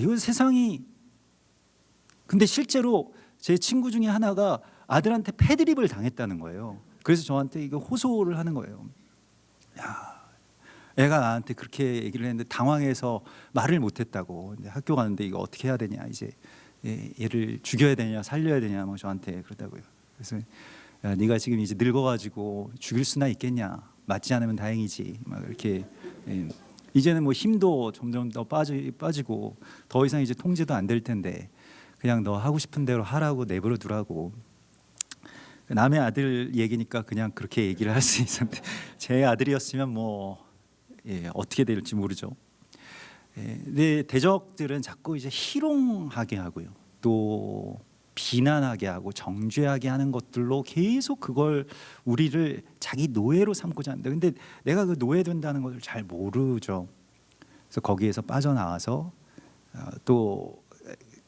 이건 세상이 근데 실제로 제 친구 중에 하나가 아들한테 패드립을 당했다는 거예요. 그래서 저한테 이거 호소를 하는 거예요. 애가 나한테 그렇게 얘기를 했는데 당황해서 말을 못했다고. 학교 가는데 이거 어떻게 해야 되냐 이제 얘를 죽여야 되냐 살려야 되냐 뭐 저한테 그러다고요. 그래서 네가 지금 이제 늙어가지고 죽일 수나 있겠냐 맞지 않으면 다행이지 막 이렇게 이제는 뭐 힘도 점점 더 빠지고 더 이상 이제 통제도 안 될 텐데 그냥 너 하고 싶은 대로 하라고 내버려 두라고. 남의 아들 얘기니까 그냥 그렇게 얘기를 할 수 있었는데 제 아들이었으면 뭐 어떻게 될지 모르죠. 근데 대적들은 자꾸 이제 희롱하게 하고요, 또 비난하게 하고 정죄하게 하는 것들로 계속 그걸 우리를 자기 노예로 삼고자 한다. 근데 내가 그 노예된다는 것을 잘 모르죠. 그래서 거기에서 빠져나와서 또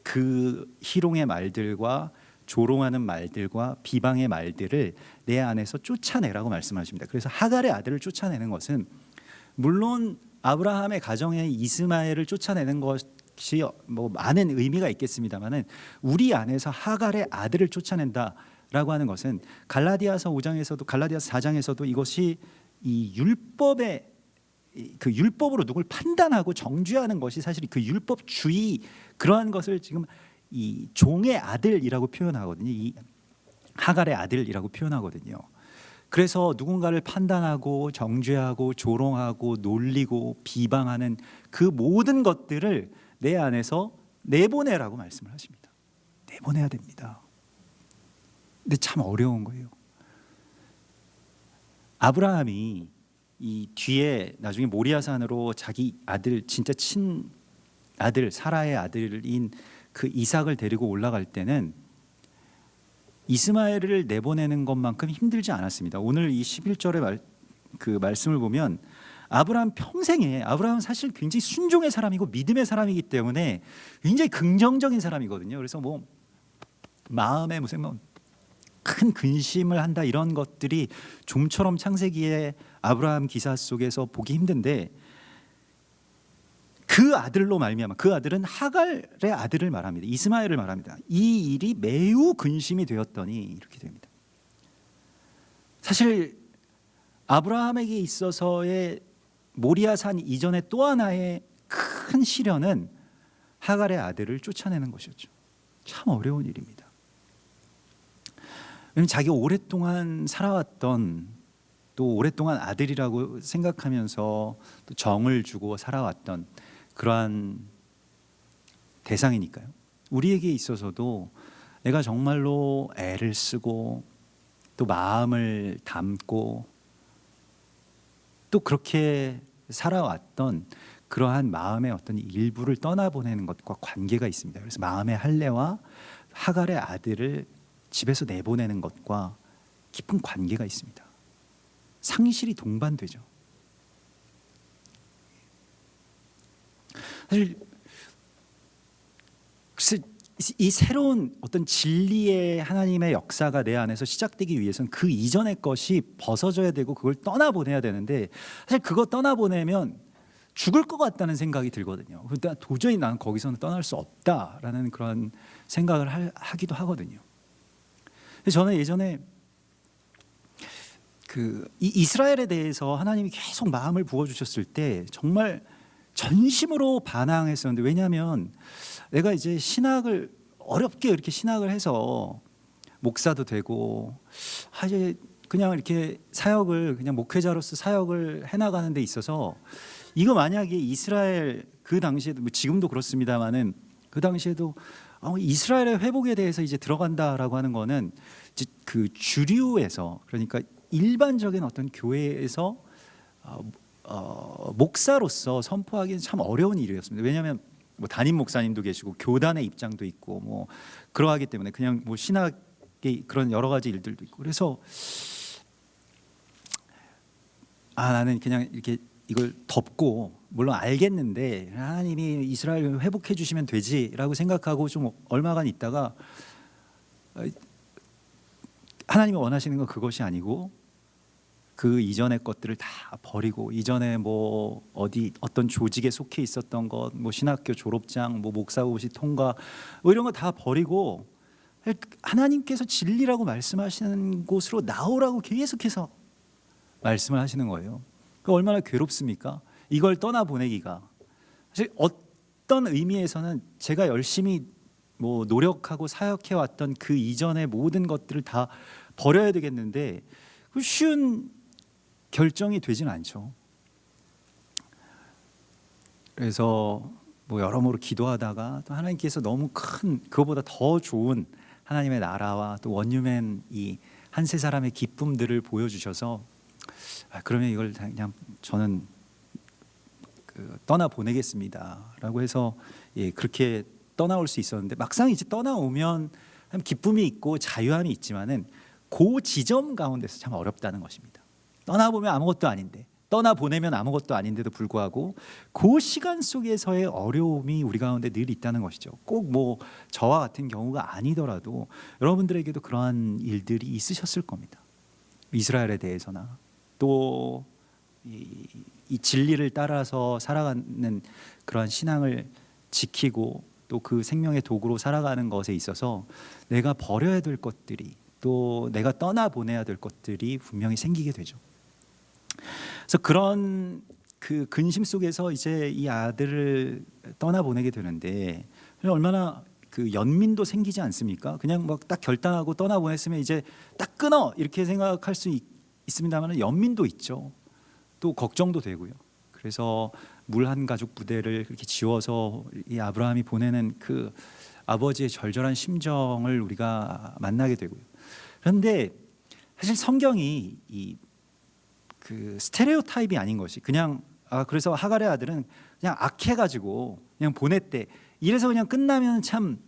그 희롱의 말들과 조롱하는 말들과 비방의 말들을 내 안에서 쫓아내라고 말씀하십니다. 그래서 하갈의 아들을 쫓아내는 것은 물론 아브라함의 가정의 이스마엘을 쫓아내는 것이 뭐 많은 의미가 있겠습니다만은 우리 안에서 하갈의 아들을 쫓아낸다라고 하는 것은 갈라디아서 5장에서도 갈라디아서 4장에서도 이것이 이 율법의 그 율법으로 누굴 판단하고 정죄하는 것이 사실 그 율법주의 그러한 것을 지금 이 종의 아들이라고 표현하거든요. 이 하갈의 아들이라고 표현하거든요. 그래서 누군가를 판단하고 정죄하고 조롱하고 놀리고 비방하는 그 모든 것들을 내 안에서 내보내라고 말씀을 하십니다. 내보내야 됩니다. 근데 참 어려운 거예요. 아브라함이 이 뒤에 나중에 모리아산으로 자기 아들 진짜 친 아들 사라의 아들인 그 이삭을 데리고 올라갈 때는 이스마엘을 내보내는 것만큼 힘들지 않았습니다. 오늘 이 11절의 그 말씀을 보면 아브라함 평생에 아브라함은 사실 굉장히 순종의 사람이고 믿음의 사람이기 때문에 굉장히 긍정적인 사람이거든요. 그래서 뭐 마음에 무슨 뭐 큰 근심을 한다, 이런 것들이 좀처럼 창세기의 아브라함 기사 속에서 보기 힘든데, 그 아들로 말미암아, 그 아들은 하갈의 아들을 말합니다. 이스마엘을 말합니다. 이 일이 매우 근심이 되었더니 이렇게 됩니다. 사실 아브라함에게 있어서의 모리아산 이전에 또 하나의 큰 시련은 하갈의 아들을 쫓아내는 것이었죠. 참 어려운 일입니다. 왜냐하면 자기가 오랫동안 살아왔던, 또 오랫동안 아들이라고 생각하면서 또 정을 주고 살아왔던 그러한 대상이니까요. 우리에게 있어서도 내가 정말로 애를 쓰고 또 마음을 담고 또 그렇게 살아왔던 그러한 마음의 어떤 일부를 떠나보내는 것과 관계가 있습니다. 그래서 마음의 할례와 하갈의 아들을 집에서 내보내는 것과 깊은 관계가 있습니다. 상실이 동반되죠. 사실 이 새로운 어떤 진리의 하나님의 역사가 내 안에서 시작되기 위해서는 그 이전의 것이 벗어져야 되고 그걸 떠나보내야 되는데, 사실 그거 떠나보내면 죽을 것 같다는 생각이 들거든요. 그러니까 도저히 나는 거기서는 떠날 수 없다라는 그런 생각을 하기도 하거든요. 저는 예전에 이 이스라엘에 대해서 하나님이 계속 마음을 부어주셨을 때 정말 전심으로 반항했었는데, 왜냐하면 내가 이제 신학을 어렵게 이렇게 신학을 해서 목사도 되고 이제 그냥 이렇게 사역을, 그냥 목회자로서 사역을 해나가는 데 있어서, 이거 만약에 이스라엘 그 당시에도, 뭐 지금도 그렇습니다만은 그 당시에도 이스라엘의 회복에 대해서 이제 들어간다라고 하는 거는 이제 그 주류에서, 그러니까 일반적인 어떤 교회에서 목사로서 선포하기는 참 어려운 일이었습니다. 왜냐하면 뭐 담임 목사님도 계시고 교단의 입장도 있고 뭐 그러하기 때문에 그냥 뭐 신학의 그런 여러 가지 일들도 있고, 그래서 나는 그냥 이렇게 이걸 덮고, 물론 알겠는데 하나님이 이스라엘 회복해 주시면 되지라고 생각하고 좀 얼마간 있다가, 하나님이 원하시는 건 그것이 아니고 그 이전의 것들을 다 버리고, 이전에 뭐 어떤 조직에 속해 있었던 것, 뭐 신학교 졸업장, 뭐 목사고시 통과, 뭐 이런 거 다 버리고 하나님께서 진리라고 말씀하시는 곳으로 나오라고 계속해서 말씀을 하시는 거예요. 얼마나 괴롭습니까? 이걸 떠나보내기가. 사실 어떤 의미에서는 제가 열심히 뭐 노력하고 사역해 왔던 그 이전의 모든 것들을 다 버려야 되겠는데, 쉬운 결정이 되진 않죠. 그래서 뭐 여러모로 기도하다가 또 하나님께서 너무 큰, 그거보다 더 좋은 하나님의 나라와 또 원유맨 이 한 세 사람의 기쁨들을 보여주셔서, 그러면 이걸 그냥 저는 떠나 보내겠습니다라고 해서 그렇게 떠나올 수 있었는데, 막상 이제 떠나오면 기쁨이 있고 자유함이 있지만은 그 지점 가운데서 참 어렵다는 것입니다. 떠나보면 아무것도 아닌데, 떠나보내면 아무것도 아닌데도 불구하고 그 시간 속에서의 어려움이 우리 가운데 늘 있다는 것이죠. 꼭 뭐 저와 같은 경우가 아니더라도 여러분들에게도 그러한 일들이 있으셨을 겁니다. 이스라엘에 대해서나 또 이 진리를 따라서 살아가는 그러한 신앙을 지키고 또 그 생명의 도구로 살아가는 것에 있어서 내가 버려야 될 것들이, 또 내가 떠나보내야 될 것들이 분명히 생기게 되죠. 그래서 그런 그 근심 속에서 이제 이 아들을 떠나보내게 되는데, 얼마나 그 연민도 생기지 않습니까? 그냥 막 딱 결단하고 떠나보냈으면 이제 딱 끊어 이렇게 생각할 수 있습니다만, 연민도 있죠. 또 걱정도 되고요. 그래서 물 한 가죽 부대를 그렇게 지워서 이 아브라함이 보내는 그 아버지의 절절한 심정을 우리가 만나게 되고요. 그런데 사실 성경이 그 스테레오 타입이 아닌 것이, 그냥 그래서 하갈의 아들은 그냥 악해가지고 그냥 보냈대, 이래서 그냥 끝나면 참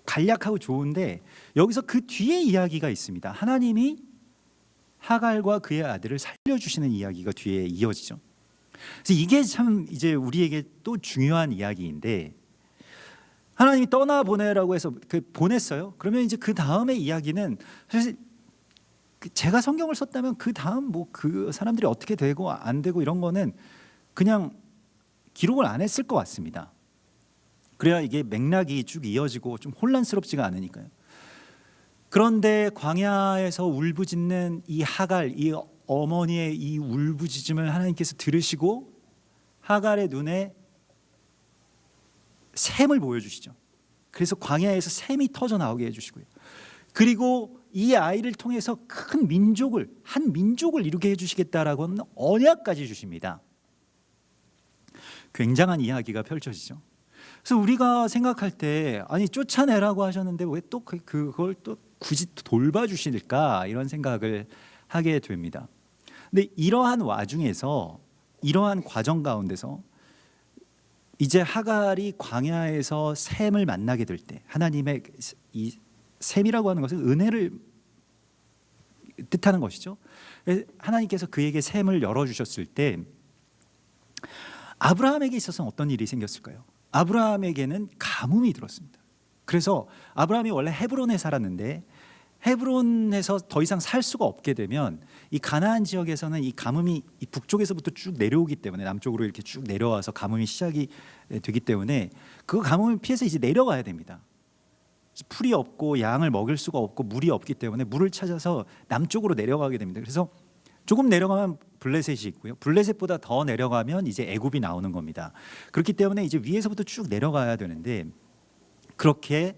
간략하고 좋은데, 여기서 그 뒤에 이야기가 있습니다. 하나님이 하갈과 그의 아들을 살려주시는 이야기가 뒤에 이어지죠. 그래서 이게 참 이제 우리에게 또 중요한 이야기인데, 하나님이 떠나 보내라고 해서 보냈어요. 그러면 이제 그 다음의 이야기는 사실 제가 성경을 썼다면 그 다음 뭐 그 사람들이 어떻게 되고 안 되고 이런 거는 그냥 기록을 안 했을 것 같습니다. 그래야 이게 맥락이 쭉 이어지고 좀 혼란스럽지가 않으니까요. 그런데 광야에서 울부짖는 이 하갈, 이 어머니의 이 울부짖음을 하나님께서 들으시고 하갈의 눈에 샘을 보여주시죠. 그래서 광야에서 샘이 터져 나오게 해주시고요. 그리고 이 아이를 통해서 큰 민족을, 한 민족을 이루게 해주시겠다라고 하는 언약까지 주십니다. 굉장한 이야기가 펼쳐지죠. 그래서 우리가 생각할 때 아니 쫓아내라고 하셨는데 왜 또 그걸 또 굳이 돌봐주실까 이런 생각을 하게 됩니다. 근데 이러한 와중에서 이러한 과정 가운데서 이제 하갈이 광야에서 샘을 만나게 될 때 하나님의 이 샘이라고 하는 것은 은혜를 뜻하는 것이죠. 하나님께서 그에게 샘을 열어주셨을 때 아브라함에게 있어서는 어떤 일이 생겼을까요? 아브라함에게는 가뭄이 들었습니다. 그래서 아브라함이 원래 헤브론에 살았는데 헤브론에서 더 이상 살 수가 없게 되면 이 가나안 지역에서는 이 가뭄이 이 북쪽에서부터 쭉 내려오기 때문에 남쪽으로 이렇게 쭉 내려와서 가뭄이 시작이 되기 때문에 그 가뭄을 피해서 이제 내려가야 됩니다. 풀이 없고 양을 먹일 수가 없고 물이 없기 때문에 물을 찾아서 남쪽으로 내려가게 됩니다. 그래서 조금 내려가면 블레셋이 있고요. 블레셋보다 더 내려가면 이제 애굽이 나오는 겁니다. 그렇기 때문에 이제 위에서부터 쭉 내려가야 되는데 그렇게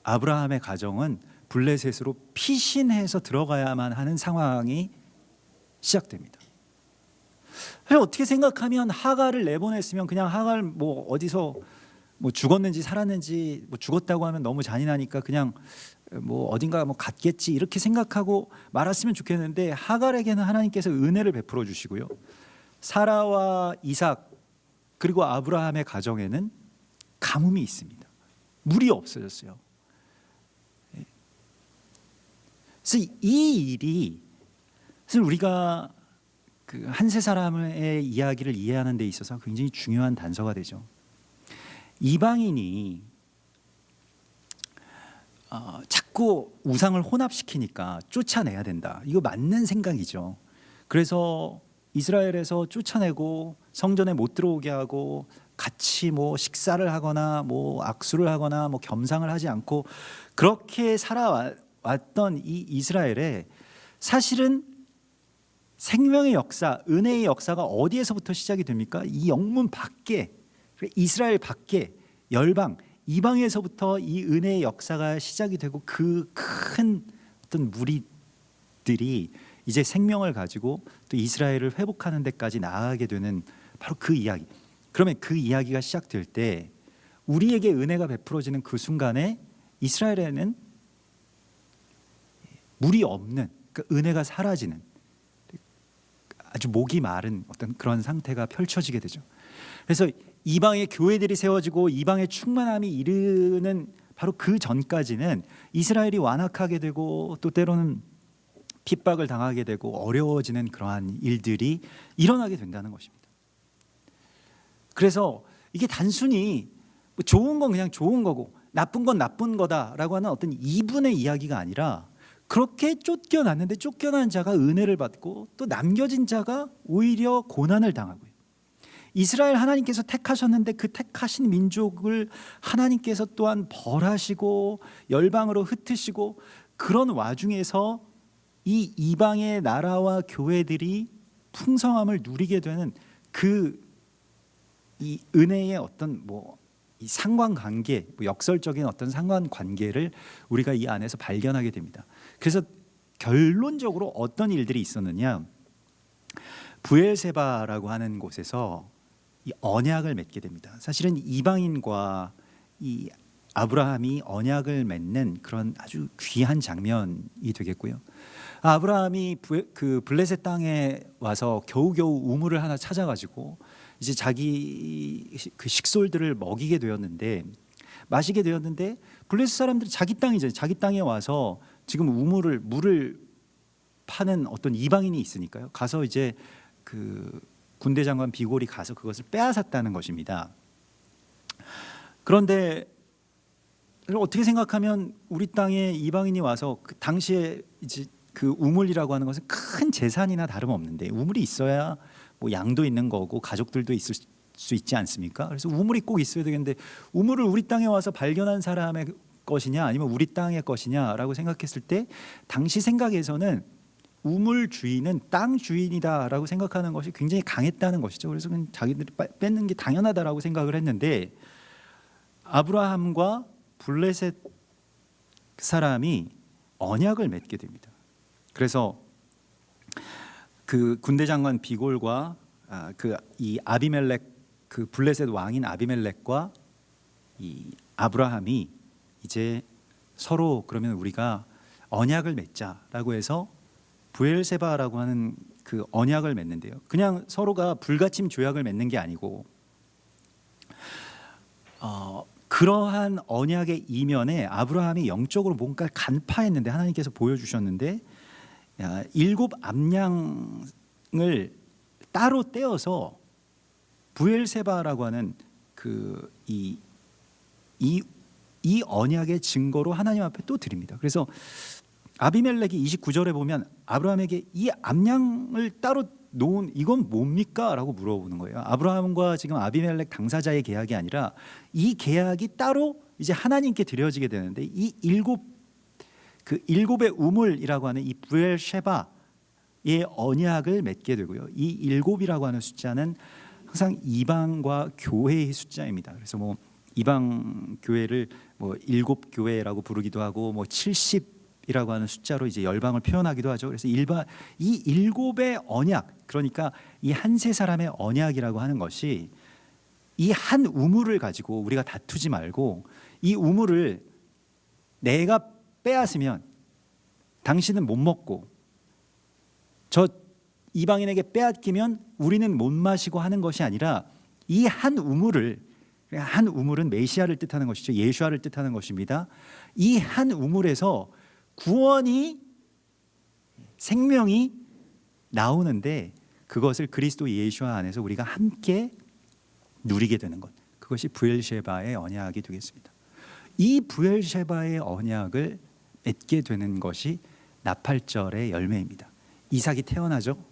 아브라함의 가정은 블레셋으로 피신해서 들어가야만 하는 상황이 시작됩니다. 사실 어떻게 생각하면 하갈을 내보냈으면 그냥 하갈 뭐 어디서 뭐 죽었는지 살았는지 뭐 죽었다고 하면 너무 잔인하니까 그냥 뭐 어딘가 뭐 갔겠지 이렇게 생각하고 말았으면 좋겠는데 하갈에게는 하나님께서 은혜를 베풀어 주시고요. 사라와 이삭 그리고 아브라함의 가정에는 가뭄이 있습니다. 물이 없어졌어요. 그래서 이 일이 사실 우리가 그 한 세 사람의 이야기를 이해하는 데 있어서 굉장히 중요한 단서가 되죠. 이방인이 자꾸 우상을 혼합시키니까 쫓아내야 된다. 이거 맞는 생각이죠. 그래서 이스라엘에서 쫓아내고 성전에 못 들어오게 하고 같이 뭐 식사를 하거나 뭐 악수를 하거나 뭐 겸상을 하지 않고 그렇게 살아왔던 이 이스라엘에 사실은 생명의 역사, 은혜의 역사가 어디에서부터 시작이 됩니까? 이 영문 밖에, 이스라엘 밖에 열방, 이방에서부터 이 은혜의 역사가 시작이 되고 그 큰 어떤 무리들이 이제 생명을 가지고 또 이스라엘을 회복하는 데까지 나아가게 되는 바로 그 이야기. 그러면 그 이야기가 시작될 때 우리에게 은혜가 베풀어지는 그 순간에 이스라엘에는 물이 없는 그 은혜가 사라지는 아주 목이 마른 어떤 그런 상태가 펼쳐지게 되죠. 그래서 이방의 교회들이 세워지고 이방의 충만함이 이르는 바로 그 전까지는 이스라엘이 완악하게 되고 또 때로는 핍박을 당하게 되고 어려워지는 그러한 일들이 일어나게 된다는 것입니다. 그래서 이게 단순히 좋은 건 그냥 좋은 거고 나쁜 건 나쁜 거다라고 하는 어떤 이분의 이야기가 아니라 그렇게 쫓겨났는데 쫓겨난 자가 은혜를 받고 또 남겨진 자가 오히려 고난을 당하고요. 이스라엘 하나님께서 택하셨는데 그 택하신 민족을 하나님께서 또한 벌하시고 열방으로 흩으시고 그런 와중에서 이 이방의 나라와 교회들이 풍성함을 누리게 되는 그 이 은혜의 어떤 이 상관관계, 역설적인 어떤 상관관계를 우리가 이 안에서 발견하게 됩니다. 그래서 결론적으로 어떤 일들이 있었느냐? 브엘세바라고 하는 곳에서 이 언약을 맺게 됩니다. 사실은 이방인과 이 아브라함이 언약을 맺는 그런 아주 귀한 장면이 되겠고요. 아브라함이 그 블레셋 땅에 와서 겨우겨우 우물을 하나 찾아가지고 이제 자기 그 식솔들을 먹이게 되었는데 마시게 되었는데 블레셋 사람들이 자기 땅이죠. 자기 땅에 와서 지금 물을 파는 어떤 이방인이 있으니까요. 가서 이제 그 군대 장관 비골이 가서 그것을 빼앗았다는 것입니다. 그런데 어떻게 생각하면 우리 땅에 이방인이 와서 그 당시에 이제 그 우물이라고 하는 것은 큰 재산이나 다름없는데, 우물이 있어야 뭐 양도 있는 거고 가족들도 있을 수 있지 않습니까? 그래서 우물이 꼭 있어야 되겠는데, 우물을 우리 땅에 와서 발견한 사람의 것이냐 아니면 우리 땅의 것이냐라고 생각했을 때, 당시 생각에서는 우물 주인은 땅 주인이다라고 생각하는 것이 굉장히 강했다는 것이죠. 그래서 그냥 자기들이 뺏는 게 당연하다라고 생각을 했는데, 아브라함과 블레셋 사람이 언약을 맺게 됩니다. 그래서 그 군대 장관 비골과 이 아비멜렉, 그 블레셋 왕인 아비멜렉과 이 아브라함이 이제 서로 그러면 우리가 언약을 맺자라고 해서 브엘세바라고 하는 그 언약을 맺는데요. 그냥 서로가 불가침 조약을 맺는 게 아니고, 그러한 언약의 이면에 아브라함이 영적으로 뭔가를 간파했는데, 하나님께서 보여주셨는데, 7 암양을 따로 떼어서 브엘세바라고 하는 이 언약의 증거로 하나님 앞에 또 드립니다. 그래서 아비멜렉이 29절에 보면 아브라함에게 이 암양을 따로 놓은 이건 뭡니까? 라고 물어보는 거예요. 아브라함과 지금 아비멜렉 당사자의 계약이 아니라 이 계약이 따로 이제 하나님께 드려지게 되는데, 이 일곱의 우물이라고 하는 이 브엘셰바의 언약을 맺게 되고요. 이 7이라고 하는 숫자는 항상 이방과 교회의 숫자입니다. 그래서 뭐 이방 교회를 뭐 7교회라고 부르기도 하고, 뭐 70이라고 하는 숫자로 이제 열방을 표현하기도 하죠. 그래서 이 7의 언약, 그러니까 이 한 세 사람의 언약이라고 하는 것이, 이 한 우물을 가지고 우리가 다투지 말고, 이 우물을 내가 빼앗으면 당신은 못 먹고, 저 이방인에게 빼앗기면 우리는 못 마시고 하는 것이 아니라, 이 한 우물은 메시아를 뜻하는 것이죠. 예수아를 뜻하는 것입니다. 이 한 우물에서 구원이, 생명이 나오는데, 그것을 그리스도 예수아 안에서 우리가 함께 누리게 되는 것, 그것이 브엘셰바의 언약이 되겠습니다. 이 브엘셰바의 언약을 맺게 되는 것이 나팔절의 열매입니다. 이삭이 태어나죠.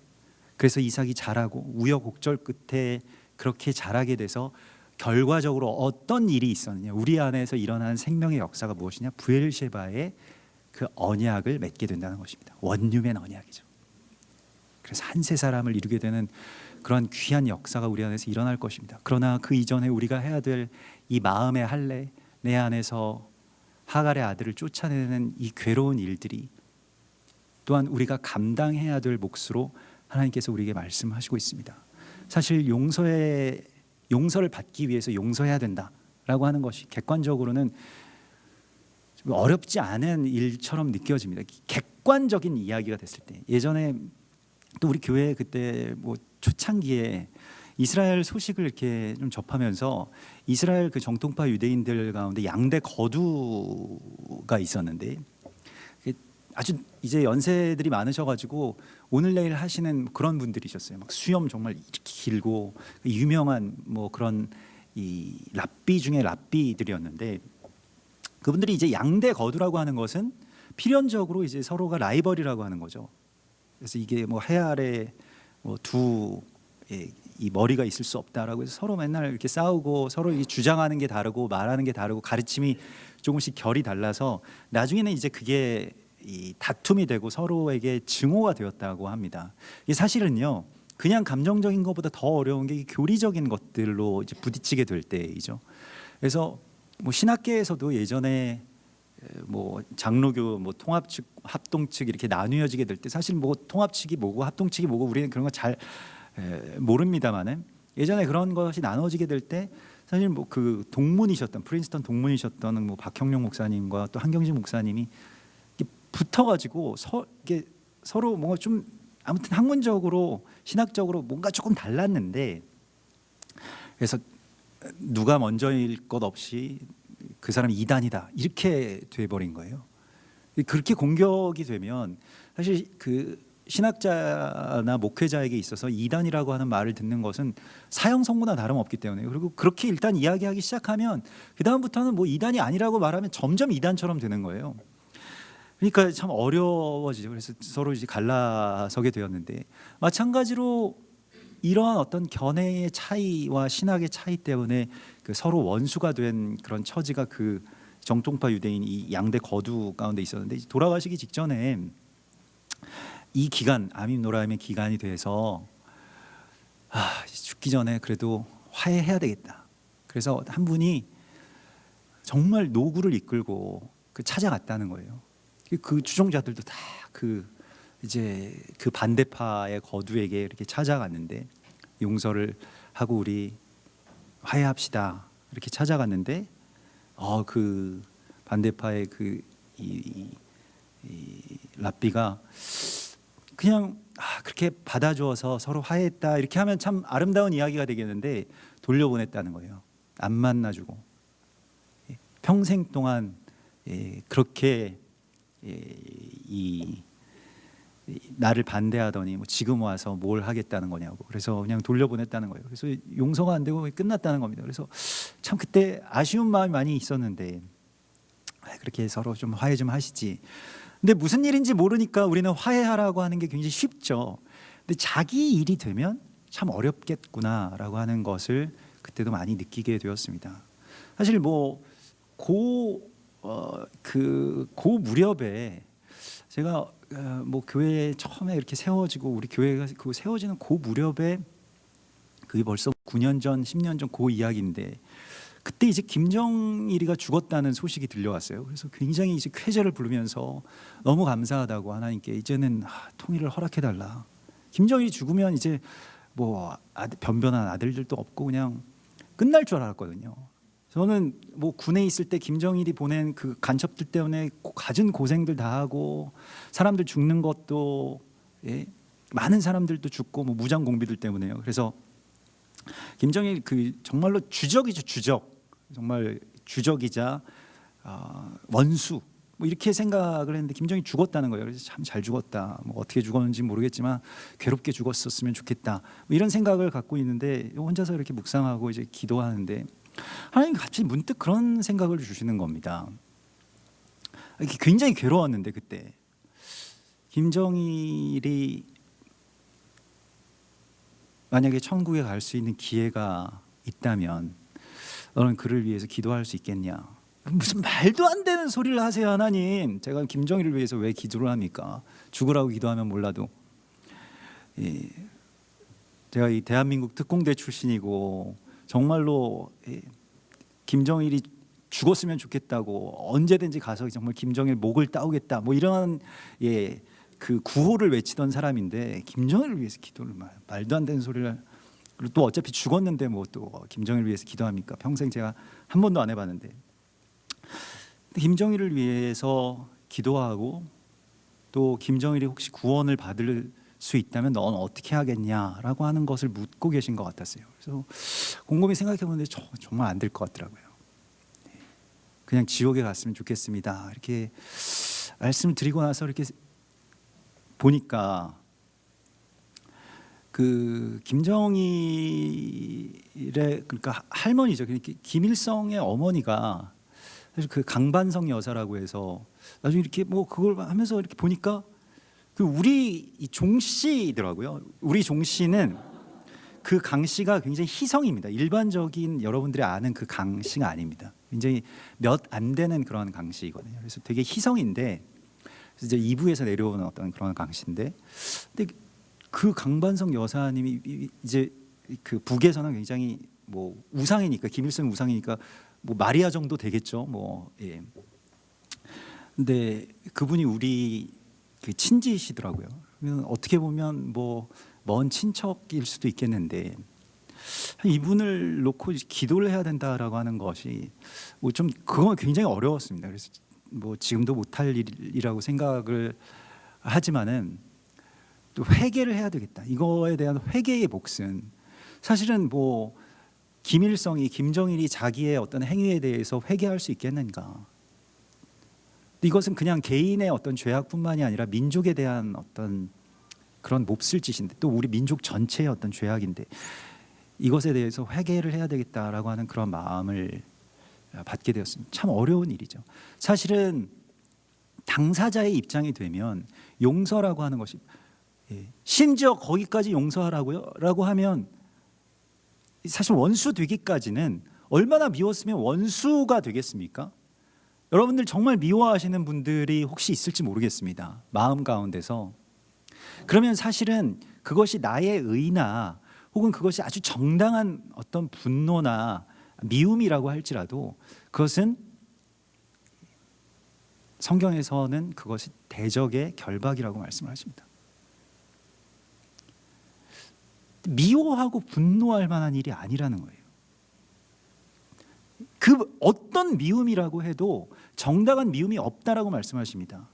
그래서 이삭이 자라고 우여곡절 끝에 그렇게 자라게 돼서 결과적으로 어떤 일이 있었느냐, 우리 안에서 일어나는 생명의 역사가 무엇이냐, 브엘셰바의 그 언약을 맺게 된다는 것입니다. 원유맨 언약이죠. 그래서 한 세 사람을 이루게 되는 그런 귀한 역사가 우리 안에서 일어날 것입니다. 그러나 그 이전에 우리가 해야 될 이 마음의 할례, 내 안에서 하갈의 아들을 쫓아내는 이 괴로운 일들이 또한 우리가 감당해야 될 몫으로 하나님께서 우리에게 말씀하시고 있습니다. 사실 용서를 받기 위해서 용서해야 된다라고 하는 것이 객관적으로는 좀 어렵지 않은 일처럼 느껴집니다. 객관적인 이야기가 됐을 때, 예전에 또 우리 교회 그때 뭐 초창기에 이스라엘 소식을 이렇게 좀 접하면서, 이스라엘 그 정통파 유대인들 가운데 양대 거두가 있었는데, 아주 이제 연세들이 많으셔가지고 오늘 내일 하시는 그런 분들이셨어요. 막 수염 정말 이렇게 길고 유명한 뭐 그런 이 랍비 중에 랍비들이었는데, 그분들이 이제 양대 거두라고 하는 것은 필연적으로 이제 서로가 라이벌이라고 하는 거죠. 그래서 이게 뭐 해 아래 뭐 이 머리가 있을 수 없다라고 해서 서로 맨날 이렇게 싸우고, 서로 주장하는 게 다르고 말하는 게 다르고 가르침이 조금씩 결이 달라서 나중에는 이제 그게 이 다툼이 되고 서로에게 증오가 되었다고 합니다. 이 사실은요, 그냥 감정적인 것보다 더 어려운 게 교리적인 것들로 이제 부딪히게 될 때이죠. 그래서 뭐 신학계에서도 예전에 뭐 장로교 뭐 통합 측, 합동 측 이렇게 나뉘어지게 될 때, 사실 뭐 통합 측이 뭐고 합동 측이 뭐고 우리는 그런 거 잘 모릅니다만은, 예전에 그런 것이 나눠지게 될 때 사실 뭐 그 동문이셨던, 프린스턴 동문이셨던 뭐 박형룡 목사님과 또 한경진 목사님이 붙어가지고 이게 서로 뭔가 좀 아무튼 학문적으로 신학적으로 뭔가 조금 달랐는데, 그래서 누가 먼저일 것 없이 그 사람이 이단이다 이렇게 돼버린 거예요. 그렇게 공격이 되면 사실 그 신학자나 목회자에게 있어서 이단이라고 하는 말을 듣는 것은 사형 선고나 다름없기 때문에, 그리고 그렇게 일단 이야기하기 시작하면 그 다음부터는 뭐 이단이 아니라고 말하면 점점 이단처럼 되는 거예요. 그러니까 참 어려워지죠. 그래서 서로 이제 갈라서게 되었는데, 마찬가지로 이러한 어떤 견해의 차이와 신학의 차이 때문에 그 서로 원수가 된 그런 처지가 그 정통파 유대인 이 양대 거두 가운데 있었는데, 돌아가시기 직전에 이 기간, 아밈 노라임의 기간이 돼서 죽기 전에 그래도 화해해야 되겠다. 그래서 한 분이 정말 노구를 이끌고 찾아갔다는 거예요. 그 추종자들도 다 이제 그 반대파의 거두에게 이렇게 찾아갔는데, 용서를 하고 우리 화해합시다 이렇게 찾아갔는데, 그 반대파의 이 랍비가 그냥 그렇게 받아주어서 서로 화해했다 이렇게 하면 참 아름다운 이야기가 되겠는데, 돌려보냈다는 거예요. 안 만나주고 평생 동안 그렇게 나를 반대하더니 뭐 지금 와서 뭘 하겠다는 거냐고, 그래서 그냥 돌려보냈다는 거예요. 그래서 용서가 안 되고 끝났다는 겁니다. 그래서 참 그때 아쉬운 마음이 많이 있었는데, 그렇게 서로 좀 화해 좀 하시지. 근데 무슨 일인지 모르니까 우리는 화해하라고 하는 게 굉장히 쉽죠. 근데 자기 일이 되면 참 어렵겠구나라고 하는 것을 그때도 많이 느끼게 되었습니다. 사실 뭐 고 무렵에 제가 뭐 교회에 처음에 이렇게 세워지고, 우리 교회가 그 세워지는 고 무렵에, 그게 벌써 9년 전, 10년 전 그 이야기인데, 그때 이제 김정일이가 죽었다는 소식이 들려왔어요. 그래서 굉장히 이제 쾌제를 부르면서 너무 감사하다고 하나님께 이제는 통일을 허락해 달라. 김정일이 죽으면 이제 뭐 변변한 아들들도 없고 그냥 끝날 줄 알았거든요. 저는 뭐 군에 있을 때 김정일이 보낸 그 간첩들 때문에 갖은 고생들 다 하고, 사람들 죽는 것도 많은 사람들도 죽고 뭐 무장 공비들 때문에요. 그래서 김정일 정말로 주적이죠, 주적. 정말 주적이자 원수 뭐 이렇게 생각을 했는데, 김정일이 죽었다는 거예요. 그래서 참 잘 죽었다. 뭐 어떻게 죽었는지 모르겠지만 괴롭게 죽었었으면 좋겠다. 뭐 이런 생각을 갖고 있는데, 혼자서 이렇게 묵상하고 이제 기도하는데 하나님 갑자기 문득 그런 생각을 주시는 겁니다. 굉장히 괴로웠는데, 그때 김정일이 만약에 천국에 갈 수 있는 기회가 있다면 너는 그를 위해서 기도할 수 있겠냐? 무슨 말도 안 되는 소리를 하세요, 하나님. 제가 김정일을 위해서 왜 기도를 합니까? 죽으라고 기도하면 몰라도. 제가 이 대한민국 특공대 출신이고 정말로 김정일이 죽었으면 좋겠다고 언제든지 가서 정말 김정일 목을 따오겠다 뭐 이런 그 구호를 외치던 사람인데, 김정일을 위해서 기도를 말도 안 되는 소리를, 그리고 또 어차피 죽었는데 뭐 또 김정일을 위해서 기도합니까? 평생 제가 한 번도 안 해봤는데. 김정일을 위해서 기도하고, 또 김정일이 혹시 구원을 받을 수 있다면 넌 어떻게 하겠냐라고 하는 것을 묻고 계신 것 같았어요. 그래서 곰곰이 생각해 보는데 정말 안 될 것 같더라고요. 그냥 지옥에 갔으면 좋겠습니다. 이렇게 말씀을 드리고 나서 이렇게 보니까 그 김정일의, 그러니까 할머니죠. 그러니까 김일성의 어머니가 사실 그 강반성 여사라고 해서, 나중에 이렇게 뭐 그걸 하면서 이렇게 보니까 그 우리 종 씨더라고요. 우리 종 씨는 그 강 씨가 굉장히 희성입니다. 일반적인 여러분들이 아는 그 강 씨가 아닙니다. 굉장히 몇 안 되는 그런 강 씨거든요. 그래서 되게 희성인데, 이제 2부에서 내려오는 어떤 그런 강 씨인데, 근데 그 강반성 여사님이 이제 그 북에서는 굉장히 뭐 우상이니까, 김일성 우상이니까 뭐 마리아 정도 되겠죠. 뭐 근데 그분이 우리 그 친지시더라고요. 어떻게 보면 뭐 먼 친척일 수도 있겠는데, 이분을 놓고 기도를 해야 된다라고 하는 것이 뭐 좀 그건 굉장히 어려웠습니다. 그래서 뭐 지금도 못할 일이라고 생각을 하지만은, 또 회개를 해야 되겠다. 이거에 대한 회개의 몫은 사실은 뭐 김정일이 자기의 어떤 행위에 대해서 회개할 수 있겠는가? 이것은 그냥 개인의 어떤 죄악뿐만이 아니라 민족에 대한 어떤 그런 몹쓸 짓인데 또 우리 민족 전체의 어떤 죄악인데 이것에 대해서 회개를 해야 되겠다라고 하는 그런 마음을 받게 되었습니다. 참 어려운 일이죠. 사실은 당사자의 입장이 되면 용서라고 하는 것이 심지어 거기까지 용서하라고요? 라고 하면 사실 원수 되기까지는 얼마나 미웠으면 원수가 되겠습니까? 여러분들 정말 미워하시는 분들이 혹시 있을지 모르겠습니다. 마음 가운데서. 그러면 사실은 그것이 나의 의나 혹은 그것이 아주 정당한 어떤 분노나 미움이라고 할지라도 그것은 성경에서는 그것이 대적의 결박이라고 말씀을 하십니다. 미워하고 분노할 만한 일이 아니라는 거예요. 그 어떤 미움이라고 해도 정당한 미움이 없다라고 말씀하십니다.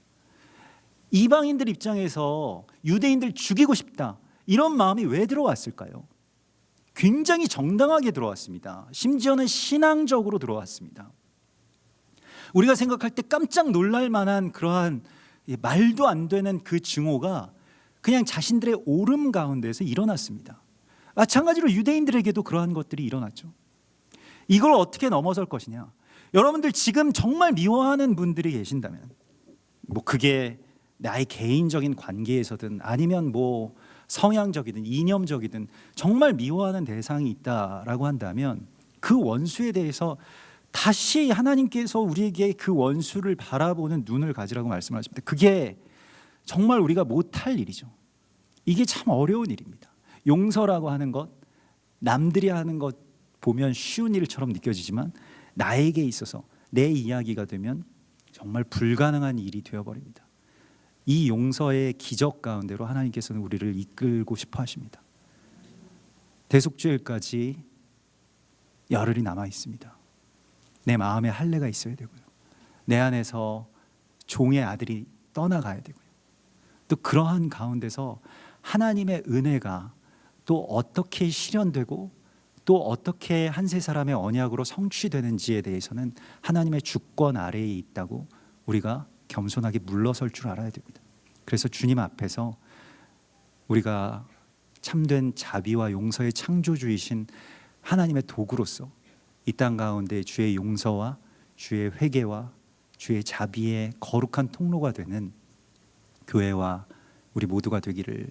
이방인들 입장에서 유대인들 죽이고 싶다 이런 마음이 왜 들어왔을까요? 굉장히 정당하게 들어왔습니다. 심지어는 신앙적으로 들어왔습니다. 우리가 생각할 때 깜짝 놀랄 만한 그러한 말도 안 되는 그 증오가 그냥 자신들의 오름 가운데서 일어났습니다. 마찬가지로 유대인들에게도 그러한 것들이 일어났죠. 이걸 어떻게 넘어설 것이냐? 여러분들 지금 정말 미워하는 분들이 계신다면 뭐 그게 나의 개인적인 관계에서든 아니면 뭐 성향적이든 이념적이든 정말 미워하는 대상이 있다라고 한다면 그 원수에 대해서 다시 하나님께서 우리에게 그 원수를 바라보는 눈을 가지라고 말씀하십니다. 그게 정말 우리가 못할 일이죠. 이게 참 어려운 일입니다. 용서라고 하는 것, 남들이 하는 것 보면 쉬운 일처럼 느껴지지만 나에게 있어서 내 이야기가 되면 정말 불가능한 일이 되어버립니다. 이 용서의 기적 가운데로 하나님께서는 우리를 이끌고 싶어 하십니다. 대속죄일까지 열흘이 남아 있습니다. 내 마음에 할례가 있어야 되고요. 내 안에서 종의 아들이 떠나가야 되고요. 또 그러한 가운데서 하나님의 은혜가 또 어떻게 실현되고 또 어떻게 한 세 사람의 언약으로 성취되는지에 대해서는 하나님의 주권 아래에 있다고 우리가 겸손하게 물러설 줄 알아야 됩니다. 그래서 주님 앞에서 우리가 참된 자비와 용서의 창조주이신 하나님의 도구로서 이 땅 가운데 주의 용서와 주의 회개와 주의 자비의 거룩한 통로가 되는 교회와 우리 모두가 되기를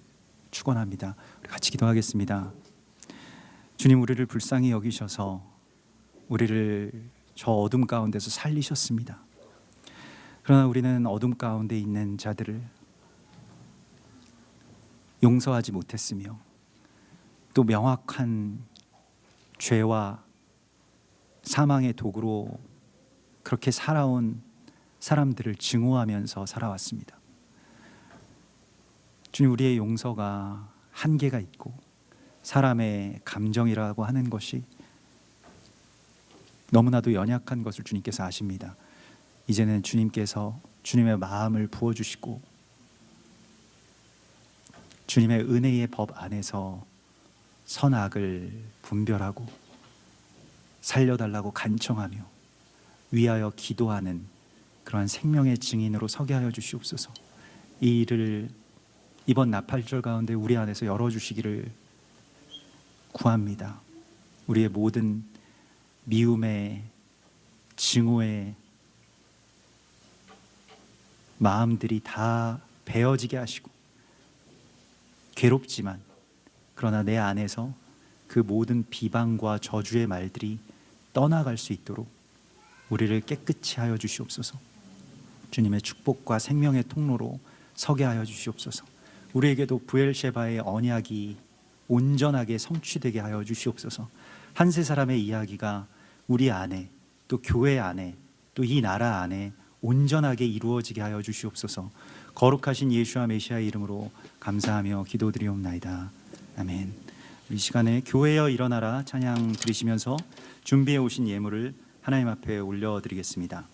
축원합니다. 우리 같이 기도하겠습니다. 주님, 우리를 불쌍히 여기셔서 우리를 저 어둠 가운데서 살리셨습니다. 그러나 우리는 어둠 가운데 있는 자들을 용서하지 못했으며 또 명확한 죄와 사망의 도구로 그렇게 살아온 사람들을 증오하면서 살아왔습니다. 주님, 우리의 용서가 한계가 있고 사람의 감정이라고 하는 것이 너무나도 연약한 것을 주님께서 아십니다. 이제는 주님께서 주님의 마음을 부어주시고 주님의 은혜의 법 안에서 선악을 분별하고 살려달라고 간청하며 위하여 기도하는 그러한 생명의 증인으로 서게 하여 주시옵소서. 이 일을 이번 나팔절 가운데 우리 안에서 열어주시기를 구합니다. 우리의 모든 미움의 증오의 마음들이 다 베어지게 하시고 괴롭지만 그러나 내 안에서 그 모든 비방과 저주의 말들이 떠나갈 수 있도록 우리를 깨끗이 하여 주시옵소서. 주님의 축복과 생명의 통로로 서게 하여 주시옵소서. 우리에게도 브엘셰바의 언약이 온전하게 성취되게 하여 주시옵소서. 한 세 사람의 이야기가 우리 안에 또 교회 안에 또 이 나라 안에 온전하게 이루어지게 하여 주시옵소서. 거룩하신 예수와 메시아의 이름으로 감사하며 기도드리옵나이다. 아멘. 이 시간에 교회여 일어나라 찬양 드리시면서 준비해 오신 예물을 하나님 앞에 올려드리겠습니다.